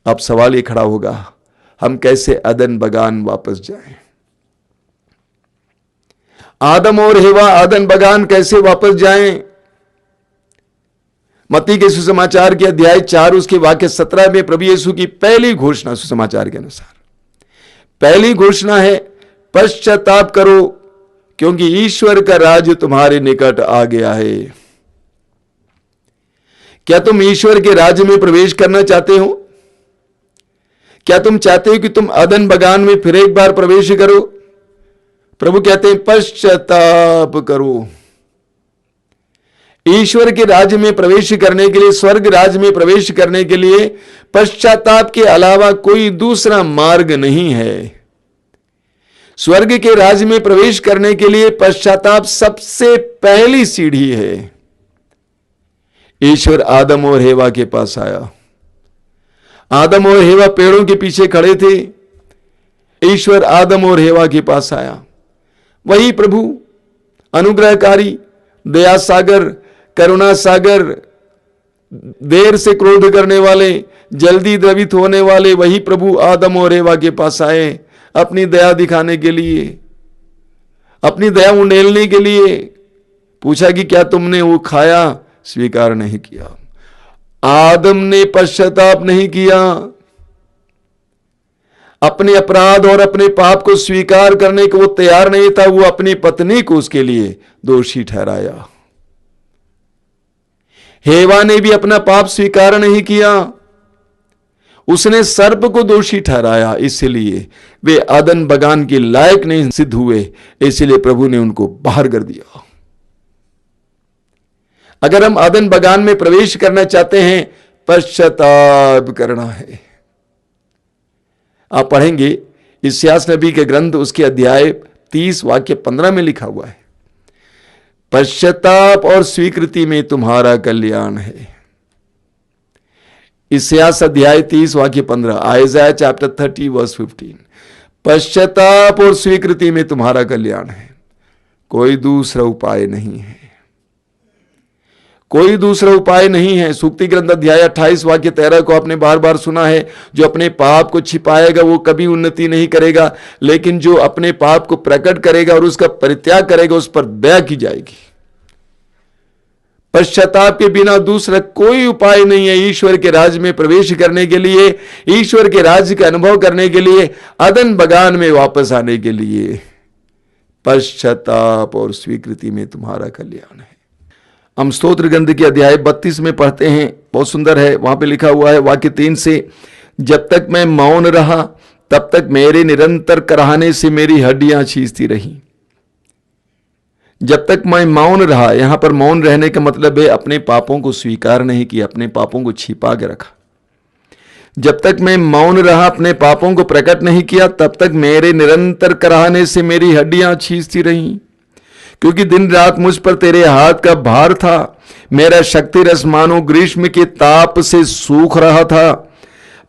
[SPEAKER 4] अब सवाल ये खड़ा होगा, हम कैसे अदन बगान वापस जाएं? आदम और हेवा अदन बगान कैसे वापस जाएं? मत्ती के सुसमाचार के अध्याय 4 उसके वाक्य 17 में प्रभु यीशु की पहली घोषणा, सुसमाचार के अनुसार पहली घोषणा है, पश्चाताप करो क्योंकि ईश्वर का राज्य तुम्हारे निकट आ गया है। क्या तुम ईश्वर के राज्य में प्रवेश करना चाहते हो? क्या तुम चाहते हो कि तुम अदन बगान में फिर एक बार प्रवेश करो? प्रभु कहते हैं पश्चाताप करो। ईश्वर के राज्य में प्रवेश करने के लिए, स्वर्ग राज्य में प्रवेश करने के लिए पश्चाताप के अलावा कोई दूसरा मार्ग नहीं है। स्वर्ग के राज्य में प्रवेश करने के लिए पश्चाताप सबसे पहली सीढ़ी है। ईश्वर आदम और हेवा के पास आया। आदम और हेवा पेड़ों के पीछे खड़े थे। ईश्वर आदम और हेवा के पास आया। वही प्रभु अनुग्रहकारी, दया सागर, करुणा सागर, देर से क्रोध करने वाले, जल्दी द्रवित होने वाले, वही प्रभु आदम और एवा के पास आए अपनी दया दिखाने के लिए, अपनी दया उंडेलने के लिए। पूछा कि क्या तुमने वो खाया? स्वीकार नहीं किया। आदम ने पश्चाताप नहीं किया, अपने अपराध और अपने पाप को स्वीकार करने को वो तैयार नहीं था। वो अपनी पत्नी को उसके लिए दोषी ठहराया। हेवा ने भी अपना पाप स्वीकार नहीं किया, उसने सर्प को दोषी ठहराया, इसलिए वे अदन बगान के लायक नहीं सिद्ध हुए, इसलिए प्रभु ने उनको बाहर कर दिया। अगर हम अदन बगान में प्रवेश करना चाहते हैं, पश्चाताप करना है। आप पढ़ेंगे इस्यास नबी के ग्रंथ, उसके अध्याय 30 वाक्य 15 में लिखा हुआ है, पश्चाताप और स्वीकृति में तुम्हारा कल्याण है। इस्यास अध्याय 30 वाक्य 15, आइज़ाया चैप्टर 30 वर्स 15। पश्चाताप और स्वीकृति में तुम्हारा कल्याण है, कोई दूसरा उपाय नहीं है, कोई दूसरा उपाय नहीं है। सूक्ति ग्रंथ अध्याय 28 वाक्य 13 को आपने बार बार सुना है, जो अपने पाप को छिपाएगा वो कभी उन्नति नहीं करेगा, लेकिन जो अपने पाप को प्रकट करेगा और उसका परित्याग करेगा, उस पर दया की जाएगी। पश्चाताप के बिना दूसरा कोई उपाय नहीं है ईश्वर के राज्य में प्रवेश करने के लिए, ईश्वर के राज्य का अनुभव करने के लिए, अदन बगान में वापस आने के लिए। पश्चाताप और स्वीकृति में तुम्हारा कल्याण है। हम स्तोत्र ग्रंथ के अध्याय 32 में पढ़ते हैं, बहुत सुंदर है। वहां पे लिखा हुआ है वाक्य 3 से, जब तक मैं मौन रहा तब तक मेरे निरंतर कराहने से मेरी हड्डियां छींचती रही। जब तक मैं मौन रहा, यहां पर मौन रहने का मतलब है अपने पापों को स्वीकार नहीं किया, अपने पापों को छिपा के रखा। जब तक मैं मौन रहा, अपने पापों को प्रकट नहीं किया, तब तक मेरे निरंतर कराहने से मेरी हड्डियां छींचती रहीं। क्योंकि दिन रात मुझ पर तेरे हाथ का भार था, मेरा शक्ति रस मानो ग्रीष्म के ताप से सूख रहा था।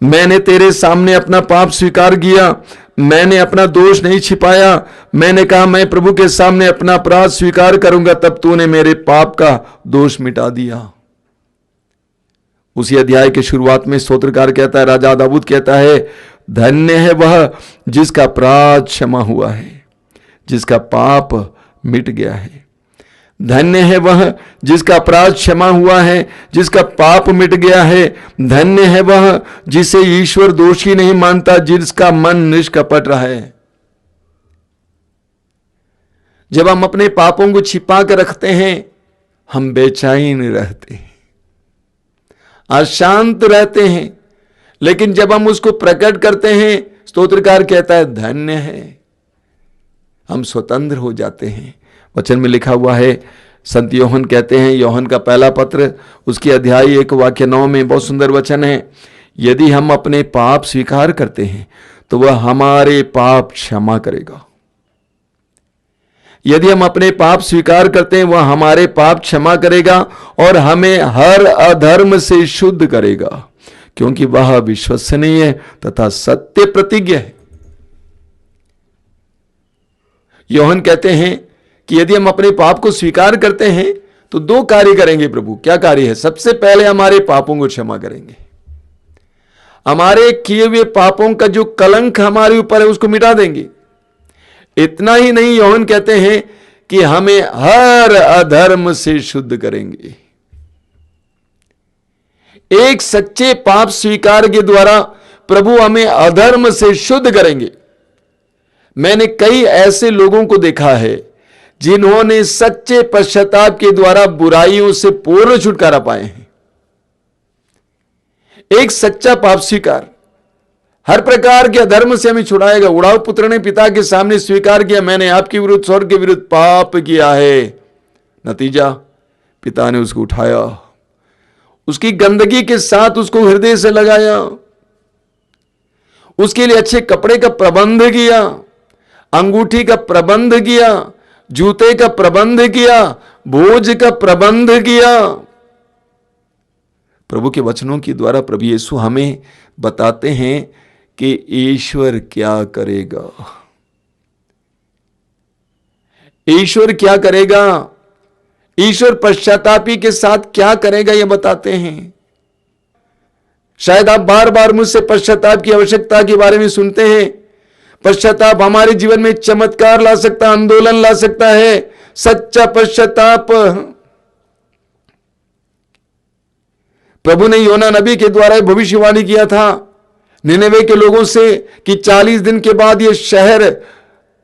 [SPEAKER 4] मैंने तेरे सामने अपना पाप स्वीकार किया, मैंने अपना दोष नहीं छिपाया। मैंने कहा मैं प्रभु के सामने अपना अपराध स्वीकार करूंगा, तब तूने मेरे पाप का दोष मिटा दिया। उसी अध्याय के शुरुआत में स्तोत्रकार कहता है, राजा दाऊद कहता है, धन्य है वह जिसका अपराध क्षमा हुआ है, जिसका पाप मिट गया है। धन्य है वह जिसका अपराध क्षमा हुआ है, जिसका पाप मिट गया है। धन्य है वह जिसे ईश्वर दोषी नहीं मानता, जिसका मन निष्कपट रहा है। जब हम अपने पापों को छिपा कर रखते हैं, हम बेचैन रहते हैं, अशांत रहते हैं, लेकिन जब हम उसको प्रकट करते हैं, स्तोत्रकार कहता है धन्य है, हम स्वतंत्र हो जाते हैं। वचन में लिखा हुआ है, संत योहन कहते हैं, योहन का पहला पत्र उसके अध्याय 1 वाक्य 9 में बहुत सुंदर वचन है, यदि हम अपने पाप स्वीकार करते हैं तो वह हमारे पाप क्षमा करेगा। यदि हम अपने पाप स्वीकार करते हैं, वह हमारे पाप क्षमा करेगा और हमें हर अधर्म से शुद्ध करेगा, क्योंकि वह विश्वसनीय है तथा सत्य प्रतिज्ञ है। योहन कहते हैं कि यदि हम अपने पाप को स्वीकार करते हैं तो 2 कार्य करेंगे प्रभु। क्या कार्य है? सबसे पहले हमारे पापों को क्षमा करेंगे, हमारे किए हुए पापों का जो कलंक हमारे ऊपर है उसको मिटा देंगे। इतना ही नहीं, योहन कहते हैं कि हमें हर अधर्म से शुद्ध करेंगे। एक सच्चे पाप स्वीकार के द्वारा प्रभु हमें अधर्म से शुद्ध करेंगे। मैंने कई ऐसे लोगों को देखा है जिन्होंने सच्चे पश्चाताप के द्वारा बुराइयों से पूर्ण छुटकारा पाए हैं। एक सच्चा पाप स्वीकार हर प्रकार के अधर्म से हमें छुड़ाएगा। उड़ाऊ पुत्र ने पिता के सामने स्वीकार किया, मैंने आपके विरुद्ध, स्वर्ग के विरुद्ध पाप किया है। नतीजा, पिता ने उसको उठाया, उसकी गंदगी के साथ उसको हृदय से लगाया, उसके लिए अच्छे कपड़े का प्रबंध किया, अंगूठी का प्रबंध किया, जूते का प्रबंध किया, भोज का प्रबंध किया। प्रभु के वचनों के द्वारा प्रभु यीशु हमें बताते हैं कि ईश्वर क्या करेगा। ईश्वर क्या करेगा? ईश्वर पश्चातापी के साथ क्या करेगा यह बताते हैं। शायद आप बार बार मुझसे पश्चाताप की आवश्यकता के बारे में सुनते हैं। पश्चाताप हमारे जीवन में चमत्कार ला सकता है, आंदोलन ला सकता है। सच्चा पश्चाताप, प्रभु ने योना नबी के द्वारा भविष्यवाणी किया था निनेवे के लोगों से कि 40 दिन के बाद यह शहर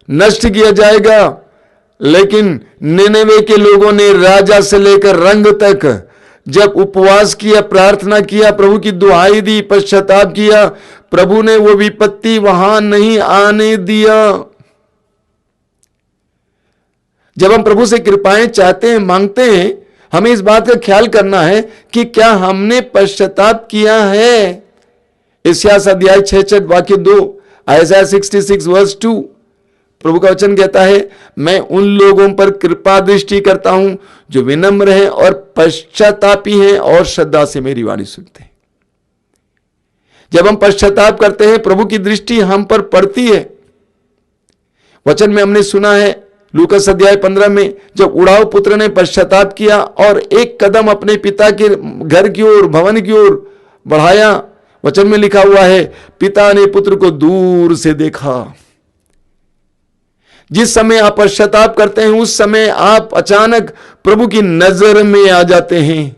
[SPEAKER 4] नष्ट किया जाएगा। लेकिन निनेवे के लोगों ने राजा से लेकर रंग तक जब उपवास किया, प्रार्थना किया, प्रभु की दुहाई दी, पश्चाताप किया, प्रभु ने वो विपत्ति वहां नहीं आने दिया। जब हम प्रभु से कृपाएं चाहते हैं, मांगते हैं, हमें इस बात का ख्याल करना है कि क्या हमने पश्चाताप किया है। इस्यास अध्याय 66 वाक्य 2, आयसाया 66 वर्स 2, प्रभु का वचन कहता है, मैं उन लोगों पर कृपा दृष्टि करता हूं जो विनम्र हैं और पश्चातापी हैं और श्रद्धा से मेरी वाणी सुनते हैं। जब हम पश्चाताप करते हैं, प्रभु की दृष्टि हम पर पड़ती है। वचन में हमने सुना है लूकास अध्याय 15 में, जब उड़ाऊ पुत्र ने पश्चाताप किया और एक कदम अपने पिता के घर की ओर, भवन की ओर बढ़ाया, वचन में लिखा हुआ है, पिता ने पुत्र को दूर से देखा। जिस समय आप पश्चाताप करते हैं, उस समय आप अचानक प्रभु की नजर में आ जाते हैं।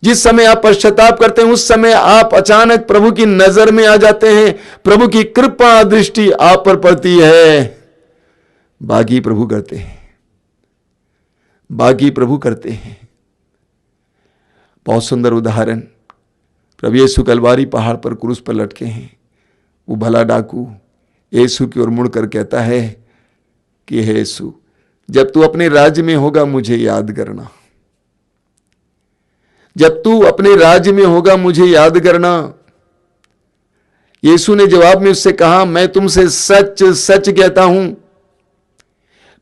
[SPEAKER 4] जिस समय आप पश्चाताप करते हैं, उस समय आप अचानक प्रभु की नजर में आ जाते हैं। प्रभु की कृपा दृष्टि आप पर पड़ती है। बाकी प्रभु करते हैं, बाकी प्रभु करते हैं। बहुत सुंदर उदाहरण, प्रभु यीशु कलवारी पहाड़ पर क्रूस पर लटके हैं। वो भला डाकू यीशु की ओर मुड़कर कहता है कि हे यीशु, जब तू अपने राज्य में होगा मुझे याद करना। जब तू अपने राज्य में होगा मुझे याद करना। यीशु ने जवाब में उससे कहा, मैं तुमसे सच सच कहता हूं,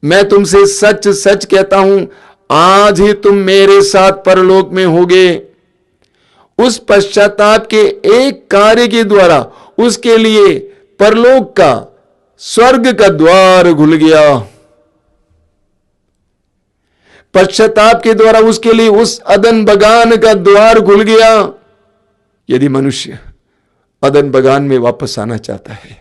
[SPEAKER 4] मैं तुमसे सच सच कहता हूं, आज ही तुम मेरे साथ परलोक में होगे। उस पश्चाताप के एक कार्य के द्वारा उसके लिए परलोक का, स्वर्ग का द्वार खुल गया। पश्चाताप के द्वारा उसके लिए उस अदन बगान का द्वार खुल गया। यदि मनुष्य अदन बगान में वापस आना चाहता है,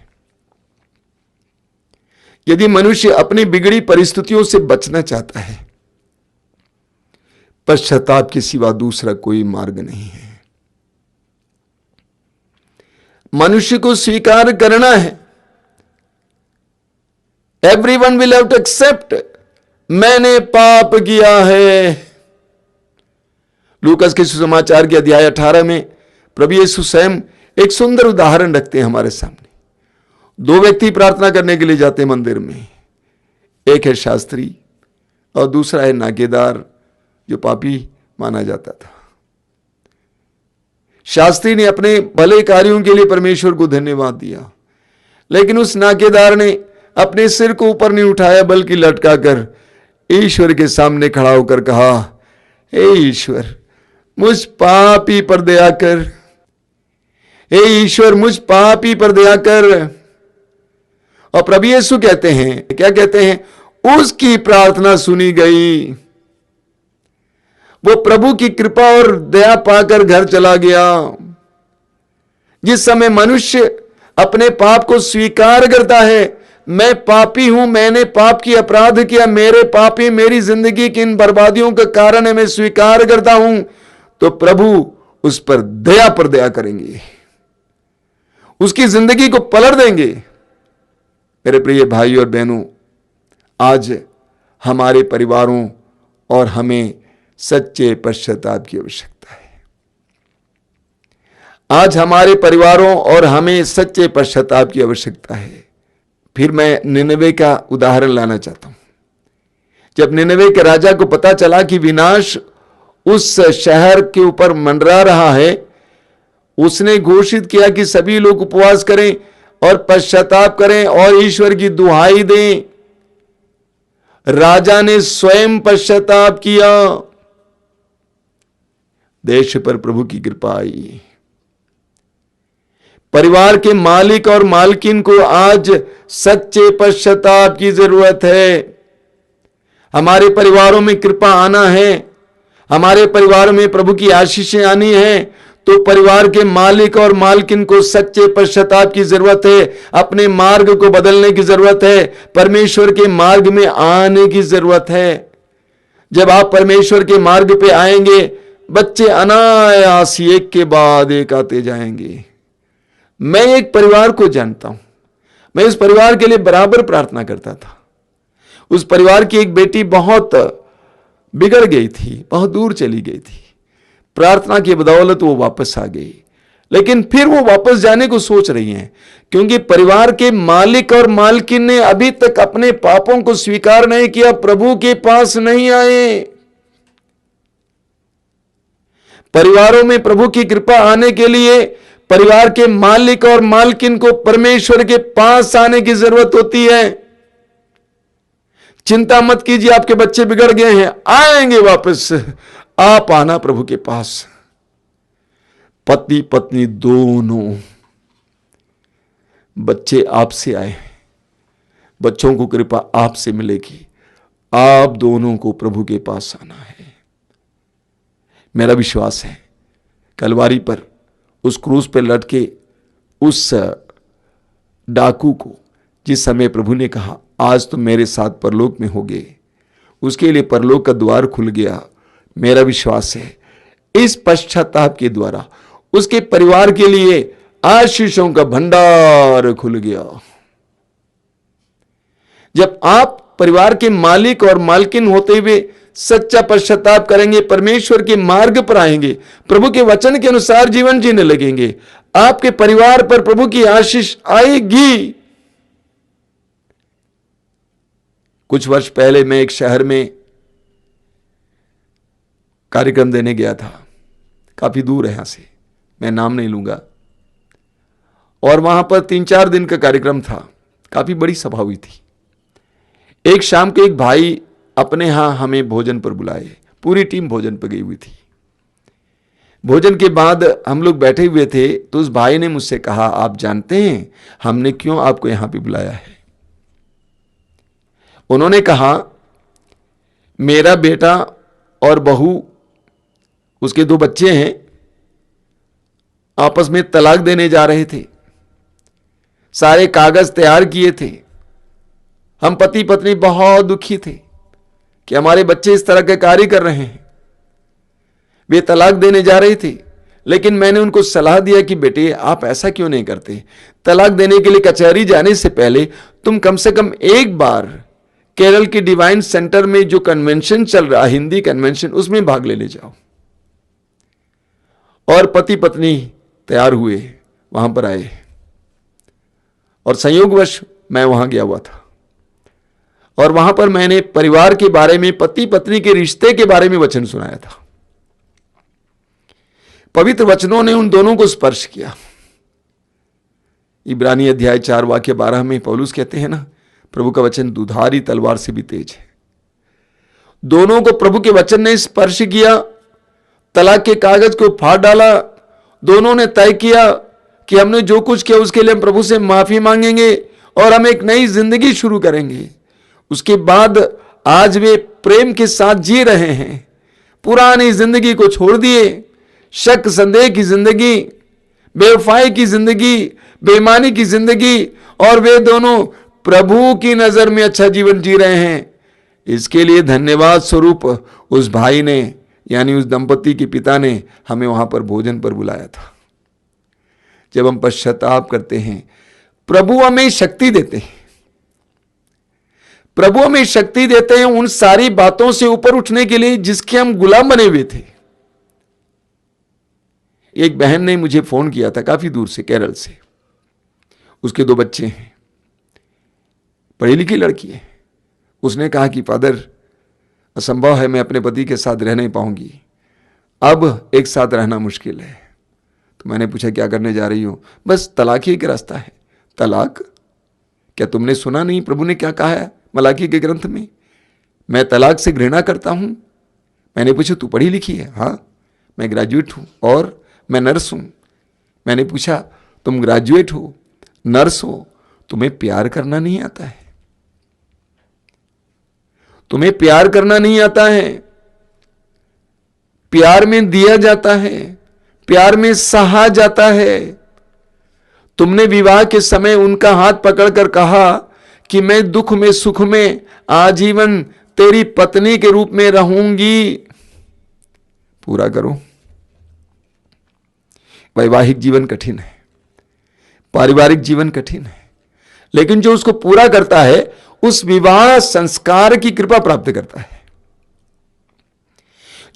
[SPEAKER 4] यदि मनुष्य अपनी बिगड़ी परिस्थितियों से बचना चाहता है, पश्चाताप के सिवा दूसरा कोई मार्ग नहीं है। मनुष्य को स्वीकार करना है। Everyone will have to accept, मैंने पाप किया है। लूकास के सुसमाचार के अध्याय 18 में प्रभु यीशु स्वयं एक सुंदर उदाहरण रखते हैं हमारे सामने। दो व्यक्ति प्रार्थना करने के लिए जाते हैं मंदिर में। एक है शास्त्री और दूसरा है नाकेदार, जो पापी माना जाता था। शास्त्री ने अपने भले कार्यों के लिए परमेश्वर को धन्यवाद दिया, लेकिन उस नाकेदार ने अपने सिर को ऊपर नहीं उठाया, बल्कि लटका कर ईश्वर के सामने खड़ा होकर कहा, हे ईश्वर, मुझ पापी पर दया कर। हे ईश्वर, मुझ पापी पर दया कर। और प्रभु यीशु कहते हैं, क्या कहते हैं? उसकी प्रार्थना सुनी गई। वो प्रभु की कृपा और दया पाकर घर चला गया। जिस समय मनुष्य अपने पाप को स्वीकार करता है, मैं पापी हूं, मैंने पाप की अपराध किया, मेरे पापी मेरी जिंदगी की इन बर्बादियों का कारण है, मैं स्वीकार करता हूं, तो प्रभु उस पर दया करेंगे, उसकी जिंदगी को पलट देंगे। मेरे प्रिय भाई और बहनों, आज हमारे परिवारों और हमें सच्चे पश्चाताप की आवश्यकता है। आज हमारे परिवारों और हमें सच्चे पश्चाताप की आवश्यकता है। फिर मैं निनवे का उदाहरण लाना चाहता हूं। जब निनवे के राजा को पता चला कि विनाश उस शहर के ऊपर मंडरा रहा है, उसने घोषित किया कि सभी लोग उपवास करें और पश्चाताप करें और ईश्वर की दुहाई दें। राजा ने स्वयं पश्चाताप किया। देश पर प्रभु की कृपा आई। परिवार के मालिक और मालकिन को आज सच्चे पश्चाताप की जरूरत है। हमारे परिवारों में कृपा आना है, हमारे परिवार में प्रभु की आशीषें आनी है, तो परिवार के मालिक और मालकिन को सच्चे पश्चाताप की जरूरत है, अपने मार्ग को बदलने की जरूरत है, परमेश्वर के मार्ग में आने की जरूरत है। जब आप परमेश्वर के मार्ग पे आएंगे, बच्चे अनायास एक के बाद एक आते जाएंगे। मैं एक परिवार को जानता हूं, मैं इस परिवार के लिए बराबर प्रार्थना करता था। उस परिवार की एक बेटी बहुत बिगड़ गई थी, बहुत दूर चली गई थी। प्रार्थना की बदौलत वो वापस आ गई, लेकिन फिर वो वापस जाने को सोच रही हैं, क्योंकि परिवार के मालिक और मालकिन ने अभी तक अपने पापों को स्वीकार नहीं किया, प्रभु के पास नहीं आए। परिवारों में प्रभु की कृपा आने के लिए परिवार के मालिक और मालकिन को परमेश्वर के पास आने की जरूरत होती है। चिंता मत कीजिए, आपके बच्चे बिगड़ गए हैं, आएंगे वापस। आप आना प्रभु के पास। पति पत्नी दोनों, बच्चे आपसे आए, बच्चों को कृपा आपसे मिलेगी, आप दोनों को प्रभु के पास आना है। मेरा विश्वास है कलवारी पर उस क्रूस पर लटके उस डाकू को जिस समय प्रभु ने कहा आज तुम मेरे साथ परलोक में होगे, उसके लिए परलोक का द्वार खुल गया। मेरा विश्वास है इस पश्चाताप के द्वारा उसके परिवार के लिए आशीषों का भंडार खुल गया। जब आप परिवार के मालिक और मालकिन होते हुए सच्चा पश्चाताप करेंगे, परमेश्वर के मार्ग पर आएंगे, प्रभु के वचन के अनुसार जीवन जीने लगेंगे, आपके परिवार पर प्रभु की आशीष आएगी। कुछ वर्ष पहले मैं एक शहर में कार्यक्रम देने गया था, काफी दूर है यहां से, मैं नाम नहीं लूंगा। और वहां पर 3-4 दिन का कार्यक्रम था, काफी बड़ी सभा हुई थी। एक शाम को एक भाई अपने यहां हमें भोजन पर बुलाए, पूरी टीम भोजन पर गई हुई थी। भोजन के बाद हम लोग बैठे हुए थे, तो उस भाई ने मुझसे कहा आप जानते हैं हमने क्यों आपको यहां पे बुलाया है? उन्होंने कहा मेरा बेटा और बहू, उसके 2 बच्चे हैं, आपस में तलाक देने जा रहे थे, सारे कागज तैयार किए थे। हम पति पत्नी बहुत दुखी थे कि हमारे बच्चे इस तरह के कार्य कर रहे हैं। वे तलाक देने जा रहे थे, लेकिन मैंने उनको सलाह दिया कि बेटे आप ऐसा क्यों नहीं करते, तलाक देने के लिए कचहरी जाने से पहले तुम कम से कम एक बार केरल के डिवाइन सेंटर में जो कन्वेंशन चल रहा है, हिंदी कन्वेंशन, उसमें भाग लेने जाओ। और पति पत्नी तैयार हुए, वहां पर आए, और संयोगवश मैं वहां गया हुआ था। और वहां पर मैंने परिवार के बारे में, पति पत्नी के रिश्ते के बारे में वचन सुनाया था। पवित्र वचनों ने उन दोनों को स्पर्श किया। इब्रानी अध्याय 4 वाक्य 12 में पौलुस कहते हैं ना, प्रभु का वचन दुधारी तलवार से भी तेज है। दोनों को प्रभु के वचन ने स्पर्श किया, तलाक के कागज को फाड़ डाला। दोनों ने तय किया कि हमने जो कुछ किया उसके लिए हम प्रभु से माफी मांगेंगे और हम एक नई जिंदगी शुरू करेंगे। उसके बाद आज वे प्रेम के साथ जी रहे हैं, पुरानी जिंदगी को छोड़ दिए, शक संदेह की जिंदगी, बेवफाई की जिंदगी, बेईमानी की जिंदगी, और वे दोनों प्रभु की नजर में अच्छा जीवन जी रहे हैं। इसके लिए धन्यवाद स्वरूप उस भाई ने, यानी उस दंपति के पिता ने हमें वहां पर भोजन पर बुलाया था। जब हम पश्चाताप करते हैं, प्रभु हमें शक्ति देते हैं, प्रभु हमें शक्ति देते हैं उन सारी बातों से ऊपर उठने के लिए जिसके हम गुलाम बने हुए थे। एक बहन ने मुझे फोन किया था काफी दूर से, केरल से, उसके 2 बच्चे हैं, पढ़ी लिखी लड़की है। उसने कहा कि फादर असंभव है, मैं अपने पति के साथ रह नहीं पाऊंगी, अब एक साथ रहना मुश्किल है। तो मैंने पूछा क्या करने जा रही हो? बस तलाक ही एक रास्ता है। तलाक? क्या तुमने सुना नहीं प्रभु ने क्या कहा है मलाकी के ग्रंथ में? मैं तलाक से घृणा करता हूं। मैंने पूछा तू पढ़ी लिखी है? हाँ, मैं ग्रेजुएट हूं और मैं नर्स हूं। मैंने पूछा तुम ग्रेजुएट हो, नर्स हो, तुम्हें प्यार करना नहीं आता है? तुम्हें प्यार करना नहीं आता है। प्यार में दिया जाता है, प्यार में सहा जाता है। तुमने विवाह के समय उनका हाथ पकड़कर कहा कि मैं दुख में सुख में आजीवन तेरी पत्नी के रूप में रहूंगी। पूरा करो। वैवाहिक जीवन कठिन है, पारिवारिक जीवन कठिन है, लेकिन जो उसको पूरा करता है उस विवाह संस्कार की कृपा प्राप्त करता है।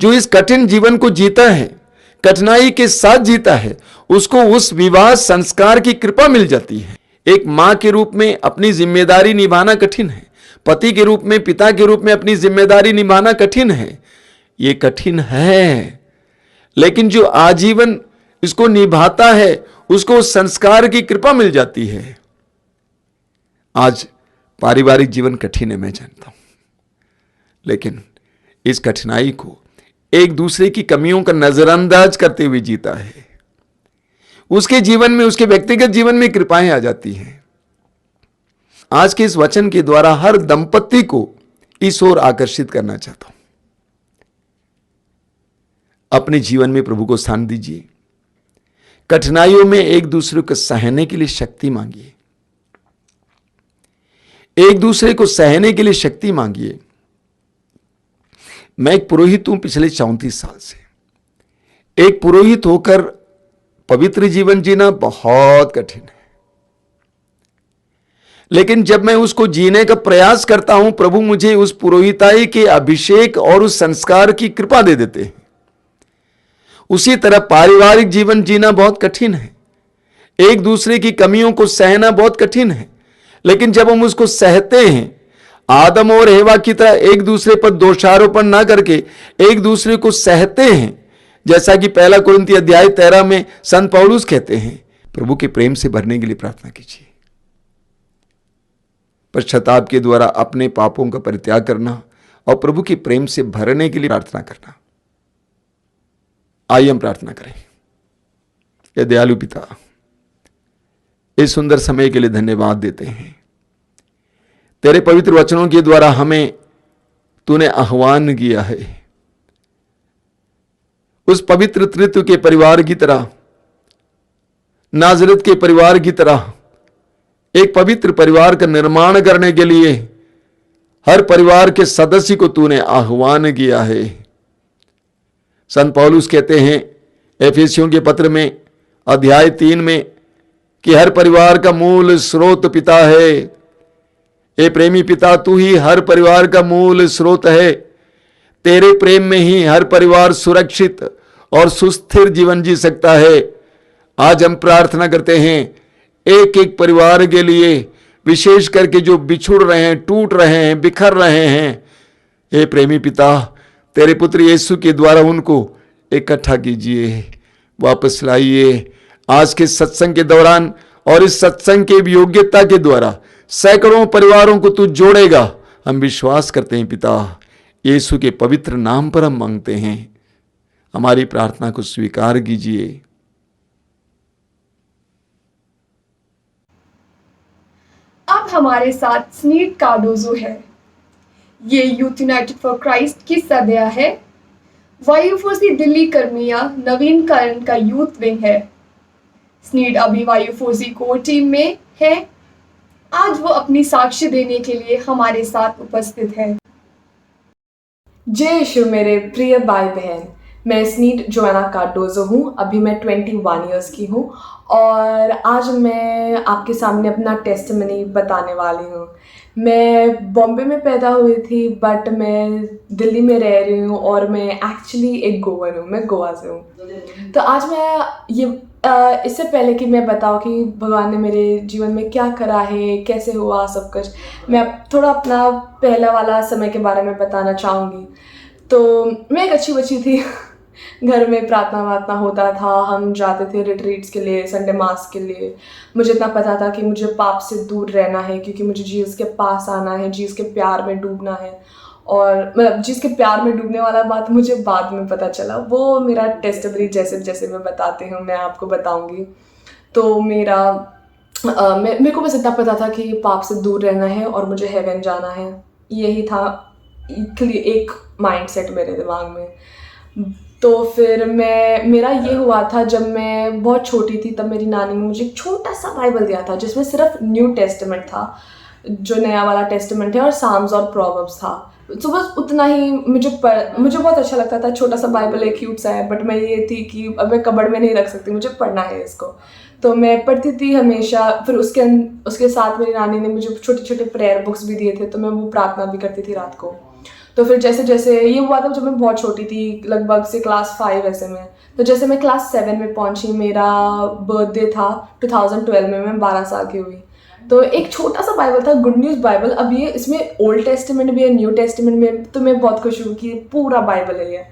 [SPEAKER 4] जो इस कठिन जीवन को जीता है, कठिनाई के साथ जीता है, उसको उस विवाह संस्कार की कृपा मिल जाती है। एक मां के रूप में अपनी जिम्मेदारी निभाना कठिन है, पति के रूप में, पिता के रूप में अपनी जिम्मेदारी निभाना कठिन है। ये कठिन है, लेकिन जो आजीवन इसको निभाता है उसको संस्कार की कृपा मिल जाती है। आज पारिवारिक जीवन कठिन है, मैं जानता हूं, लेकिन इस कठिनाई को एक दूसरे की कमियों का नजरअंदाज करते हुए जीता है। उसके जीवन में, उसके व्यक्तिगत जीवन में कृपाएं आ जाती हैं। आज के इस वचन के द्वारा हर दंपति को इस ओर आकर्षित करना चाहता हूं। अपने जीवन में प्रभु को स्थान दीजिए। कठिनाइयों में एक दूसरे को सहने के लिए शक्ति मांगिए। एक दूसरे को सहने के लिए शक्ति मांगिए। मैं एक पुरोहित हूं पिछले 34 साल से। एक पुरोहित होकर पवित्र जीवन जीना बहुत कठिन है, लेकिन जब मैं उसको जीने का प्रयास करता हूं, प्रभु मुझे उस पुरोहिताई के अभिषेक और उस संस्कार की कृपा दे देते हैं। उसी तरह पारिवारिक जीवन जीना बहुत कठिन है। एक दूसरे की कमियों को सहना बहुत कठिन है, लेकिन जब हम उसको सहते हैं, आदम और हेवा की तरह एक दूसरे पर दोषारोपण ना करके एक दूसरे को सहते हैं, जैसा कि 1 कुरिन्ती अध्याय 13 में संत पौलुस कहते हैं, प्रभु के प्रेम से भरने के लिए प्रार्थना कीजिए। पश्चाताप के द्वारा अपने पापों का परित्याग करना और प्रभु के प्रेम से भरने के लिए प्रार्थना करना। आइए हम प्रार्थना करें। ये दयालु पिता, इस सुंदर समय के लिए धन्यवाद देते हैं। तेरे पवित्र वचनों के द्वारा हमें तूने आह्वान किया है उस पवित्र तृत्व के परिवार की तरह, नाजरत के परिवार की तरह एक पवित्र परिवार का निर्माण करने के लिए हर परिवार के सदस्य को तूने आह्वान किया है। संत पौलुस कहते हैं एफेसियों के पत्र में अध्याय 3 में कि हर परिवार का मूल स्रोत पिता है। ए प्रेमी पिता, तू ही हर परिवार का मूल स्रोत है। तेरे प्रेम में ही हर परिवार सुरक्षित और सुस्थिर जीवन जी सकता है। आज हम प्रार्थना करते हैं एक एक परिवार के लिए, विशेष करके जो बिछुड़ रहे हैं, टूट रहे हैं, बिखर रहे हैं। हे प्रेमी पिता, तेरे पुत्र यीशु के द्वारा उनको इकट्ठा कीजिए, वापस लाइए। आज के सत्संग के दौरान और इस सत्संग के योग्यता के द्वारा सैकड़ों परिवारों को तू जोड़ेगा, हम विश्वास करते हैं पिता। यीशु के पवित्र नाम पर हम मांगते हैं, हमारी प्रार्थना को स्वीकार कीजिए।
[SPEAKER 1] अब हमारे साथ स्नीड कार्डोजो है। ये यूथ यूनाइटेड फॉर क्राइस्ट की सदस्य है। वायुफोर्सी दिल्ली कर्मिया नवीनकरण का यूथ विंग है। स्नीड अभी वायुफोर्सी कोर टीम में है। आज वो अपनी साक्ष्य देने के लिए हमारे साथ उपस्थित है।
[SPEAKER 5] जय यीशु मेरे प्रिय भाई बहन, मैं स्नीड जोआना कार्डोजो हूँ। अभी मैं 21 ईयर्स की हूँ और आज मैं आपके सामने अपना टेस्टिमनी बताने वाली हूँ। मैं बॉम्बे में पैदा हुई थी, बट मैं दिल्ली में रह रही हूँ और मैं एक्चुअली एक गोवन हूँ। मैं गोवा से हूँ। तो आज मैं ये इससे पहले कि मैं बताऊँ कि भगवान ने मेरे जीवन में क्या करा है, कैसे हुआ सब कुछ, मैं अब थोड़ा अपना पहला वाला समय के बारे में बताना चाहूँगी। तो मैं एक अच्छी बच्ची थी। घर में प्रार्थना वार्थना होता था, हम जाते थे रिट्रीट्स के लिए, संडे मास के लिए। मुझे इतना पता था कि मुझे पाप से दूर रहना है, क्योंकि मुझे जीसस के पास आना है, जीसस के प्यार में डूबना है। और मतलब जीसस के प्यार में डूबने वाला बात मुझे बाद में पता चला। वो मेरा टेस्टिमनी जैसे जैसे मैं बताती हूँ मैं आपको बताऊँगी। तो मेरे को बस इतना पता था कि पाप से दूर रहना है और मुझे हेवन जाना है, यही था एक माइंडसेट मेरे दिमाग में। तो फिर मेरा ये हुआ था, जब मैं बहुत छोटी थी तब मेरी नानी ने मुझे एक छोटा सा बाइबल दिया था जिसमें सिर्फ न्यू टेस्टामेंट था, जो नया वाला टेस्टामेंट है, और साम्स और प्रोवर्ब्स था। तो बस उतना ही मुझे बहुत अच्छा लगता था। छोटा सा बाइबल है, क्यूट सा है, बट मैं ये थी कि अब मैं कबर्ड में नहीं रख सकती, मुझे पढ़ना है इसको। तो मैं पढ़ती थी हमेशा। फिर उसके साथ मेरी नानी ने मुझे छोटे छोटे प्रेयर बुक्स भी दिए थे, तो मैं वो प्रार्थना भी करती थी रात को। तो फिर जैसे जैसे ये हुआ था जब मैं बहुत छोटी थी, लगभग से क्लास 5 ऐसे में। तो जैसे मैं क्लास 7 में पहुंची, मेरा बर्थडे था 2012 में, मैं 12 साल की हुई। तो एक छोटा सा बाइबल था, गुड न्यूज़ बाइबल। अब ये इसमें ओल्ड टेस्टामेंट भी है, न्यू टेस्टामेंट में। तो मैं बहुत खुश हूँ कि पूरा बाइबल है ये।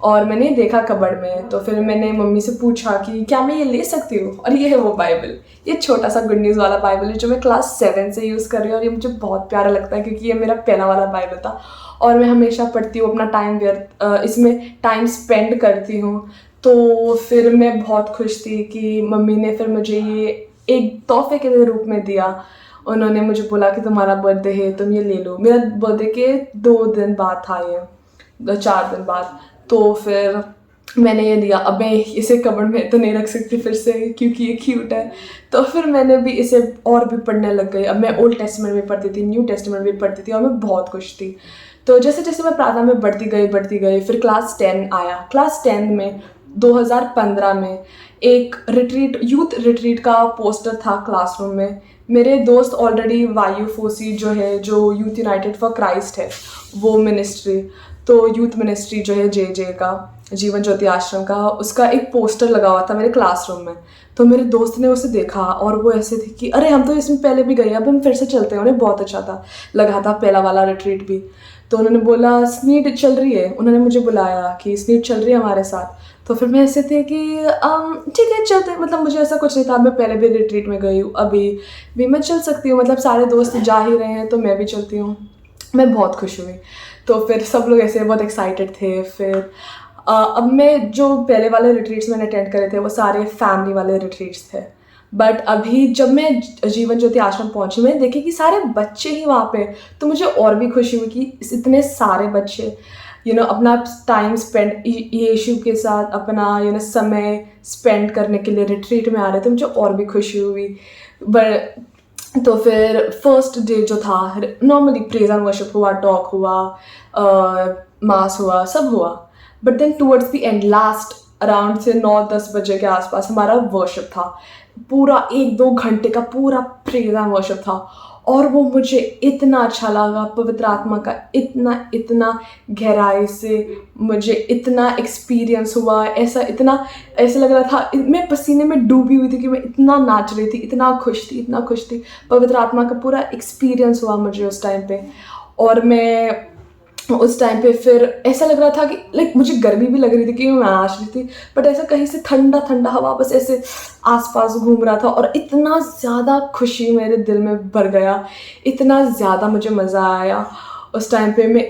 [SPEAKER 5] और मैंने देखा कबर्ड में, तो फिर मैंने मम्मी से पूछा कि क्या मैं ये ले सकती हूँ, और ये है वो बाइबल। ये छोटा सा गुड न्यूज़ वाला बाइबल है जो मैं क्लास 7 से यूज़ कर रही हूँ, और ये मुझे बहुत प्यारा लगता है क्योंकि ये मेरा पहला वाला बाइबल था और मैं हमेशा पढ़ती हूँ, अपना टाइम इसमें टाइम स्पेंड करती हूँ। तो फिर मैं बहुत खुश थी कि मम्मी ने फिर मुझे ये एक तोहफे के रूप में दिया। उन्होंने मुझे बोला कि तुम्हारा बर्थडे है, तुम ये ले लो। मेरा बर्थडे के 2 दिन बाद था, ये 4 दिन बाद। तो फिर मैंने ये लिया। अब मैं इसे कबर्ड में तो नहीं रख सकती फिर से क्योंकि ये क्यूट है। तो फिर मैंने भी इसे और भी पढ़ने लग गई। अब मैं ओल्ड टेस्टामेंट भी पढ़ती थी, न्यू टेस्टामेंट भी पढ़ती थी, और मैं बहुत खुश थी। तो जैसे जैसे मैं प्रार्थना में बढ़ती गई, फिर क्लास 10 आया। क्लास 10 में 2015 में एक यूथ रिट्रीट का पोस्टर था क्लासरूम में। मेरे दोस्त ऑलरेडी वायु फोसी जो यूथ यूनाइटेड फॉर क्राइस्ट है, वो मिनिस्ट्री, तो यूथ मिनिस्ट्री जो है जे का, जीवन ज्योति आश्रम का, उसका एक पोस्टर लगा हुआ था मेरे क्लासरूम में। तो मेरे दोस्त ने उसे देखा और वो ऐसे थे कि अरे हम तो इसमें पहले भी गए, अब हम फिर से चलते हैं। उन्हें बहुत अच्छा लगा था पहला वाला रिट्रीट भी। तो उन्होंने बोला स्नीड चल रही है, उन्होंने मुझे बुलाया कि स्नीड चल रही है हमारे साथ। तो फिर मैं ऐसे थे कि ठीक है चलते हैं, मतलब मुझे ऐसा कुछ नहीं था, मैं पहले भी रिट्रीट में गई हूँ, अभी भी मैं चल सकती हूँ, मतलब सारे दोस्त जा ही रहे हैं तो मैं भी चलती हूँ। मैं बहुत खुश हुई। तो फिर सब लोग ऐसे बहुत एक्साइटेड थे। फिर अब मैं जो पहले वाले रिट्रीट्स मैंने अटेंड करे थे वो सारे फैमिली वाले रिट्रीट्स थे, बट अभी जब मैं जीवन ज्योति आश्रम पहुंची, मैंने देखे कि सारे बच्चे ही वहाँ पे। तो मुझे और भी खुशी हुई कि इतने सारे बच्चे अपना टाइम स्पेंड यीशु के साथ, अपना समय स्पेंड करने के लिए रिट्रीट में आ रहे थे। मुझे और भी खुशी हुई। तो फिर फर्स्ट डे जो था, नॉर्मली प्रेज एंड वर्शिप हुआ, टॉक हुआ, मास हुआ, सब हुआ। But then towards the end, last around से 9-10 बजे के आसपास हमारा वर्शिप था। पूरा 1-2 घंटे का पूरा प्रेज एंड वर्शिप था, और वो मुझे इतना अच्छा लगा। पवित्र आत्मा का इतना गहराई से मुझे इतना एक्सपीरियंस हुआ। ऐसा लग रहा था, मैं पसीने में डूबी हुई थी कि मैं इतना नाच रही थी, इतना खुश थी। पवित्र आत्मा का पूरा एक्सपीरियंस हुआ मुझे उस टाइम पे। और मैं उस टाइम पे फिर ऐसा लग रहा था कि मुझे गर्मी भी लग रही थी कि मैं नाच रही थी, बट ऐसा कहीं से ठंडा ठंडा हवा बस ऐसे आसपास घूम रहा था, और इतना ज़्यादा खुशी मेरे दिल में भर गया, इतना ज़्यादा मुझे मज़ा आया उस टाइम पे। मैं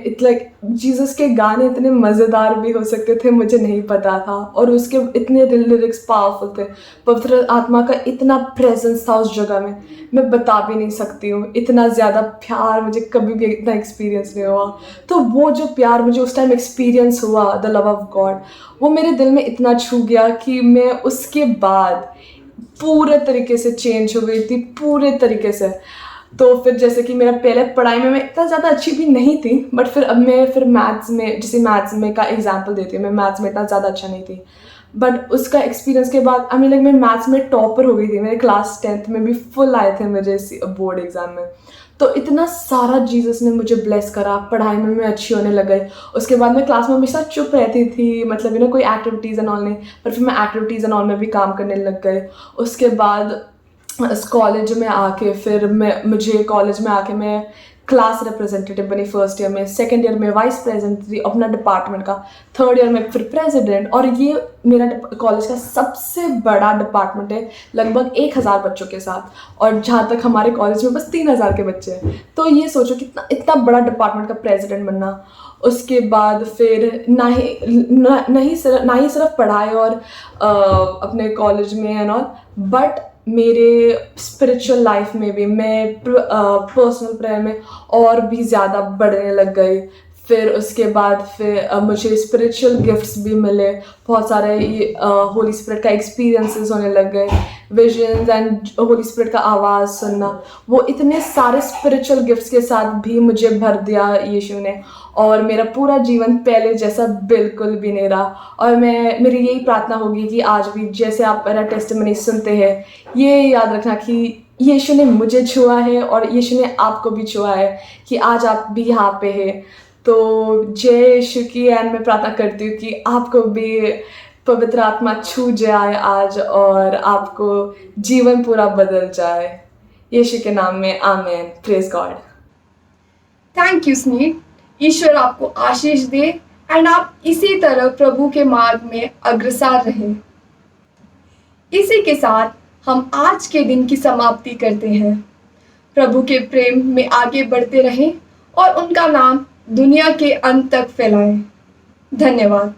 [SPEAKER 5] जीसस के गाने इतने मज़ेदार भी हो सकते थे, मुझे नहीं पता था, और उसके इतने लिरिक्स पावरफुल थे। पवित्र आत्मा का इतना प्रेजेंस था उस जगह में, मैं बता भी नहीं सकती हूँ। इतना ज़्यादा प्यार मुझे कभी भी इतना एक्सपीरियंस नहीं हुआ। तो वो जो प्यार मुझे उस टाइम एक्सपीरियंस हुआ, द लव ऑफ गॉड, वो मेरे दिल में इतना छू गया कि मैं उसके बाद पूरे तरीके से चेंज हो गई थी, पूरे तरीके से। तो फिर जैसे कि मेरा पहले पढ़ाई में मैं इतना ज़्यादा अच्छी भी नहीं थी, बट फिर अब मैं मैथ्स में, जैसे मैथ्स में का एग्जांपल देती हूँ, मैं मैथ्स में इतना ज़्यादा अच्छा नहीं थी, बट उसका एक्सपीरियंस के बाद मैं मैथ्स में टॉपर हो गई थी। मेरे क्लास 10th में भी फुल आए थे मुझे बोर्ड एग्जाम में। तो इतना सारा जीसस ने मुझे ब्लेस करा, पढ़ाई में मैं अच्छी होने लग गई। उसके बाद मैं क्लास में हमेशा चुप रहती थी, मतलब कोई एक्टिविटीज़ एंड ऑल नहीं, पर फिर मैं एक्टिविटीज़ एंड ऑल में भी काम करने लग गई। उसके बाद कॉलेज में आके फिर मुझे कॉलेज में आके मैं क्लास रिप्रेजेंटेटिव बनी फर्स्ट ईयर में, सेकंड ईयर में वाइस प्रेसिडेंट थी अपना डिपार्टमेंट का, थर्ड ईयर में फिर प्रेसिडेंट। और ये मेरा कॉलेज का सबसे बड़ा डिपार्टमेंट है, लगभग 1000 बच्चों के साथ, और जहाँ तक हमारे कॉलेज में बस 3000 के बच्चे हैं। तो ये सोचो कितना इतना बड़ा डिपार्टमेंट का प्रेसिडेंट बनना। उसके बाद फिर ना ही सिर्फ पढ़ाई और अपने कॉलेज में एंड ऑल, बट मेरे स्पिरिचुअल लाइफ में भी मैं पर्सनल प्रेयर में और भी ज़्यादा बढ़ने लग गई। फिर उसके बाद मुझे स्पिरिचुअल गिफ्ट्स भी मिले, बहुत सारे होली स्पिरिट का एक्सपीरियंसेस होने लग गए, विजन्स एंड होली स्पिरिट का आवाज़ सुनना। वो इतने सारे स्पिरिचुअल गिफ्ट्स के साथ भी मुझे भर दिया यीशु ने, और मेरा पूरा जीवन पहले जैसा बिल्कुल भी नहीं रहा। और मेरी यही प्रार्थना होगी कि आज भी जैसे आप मेरा टेस्टिमनी सुनते हैं, ये याद रखना कि यीशु ने मुझे छुआ है और यीशु ने आपको भी छुआ है, कि आज आप भी यहाँ पे हैं। तो जय यीशु की एंड मैं प्रार्थना करती हूँ कि आपको भी पवित्र आत्मा छू जाए आज और आपको जीवन पूरा बदल जाए। यीशु के नाम में आमीन। Praise God.
[SPEAKER 1] थैंक यू स्नीट। ईश्वर आपको आशीष दे एंड आप इसी तरह प्रभु के मार्ग में अग्रसर रहें। इसी के साथ हम आज के दिन की समाप्ति करते हैं। प्रभु के प्रेम में आगे बढ़ते रहें और उनका नाम दुनिया के अंत तक फैलाएं। धन्यवाद।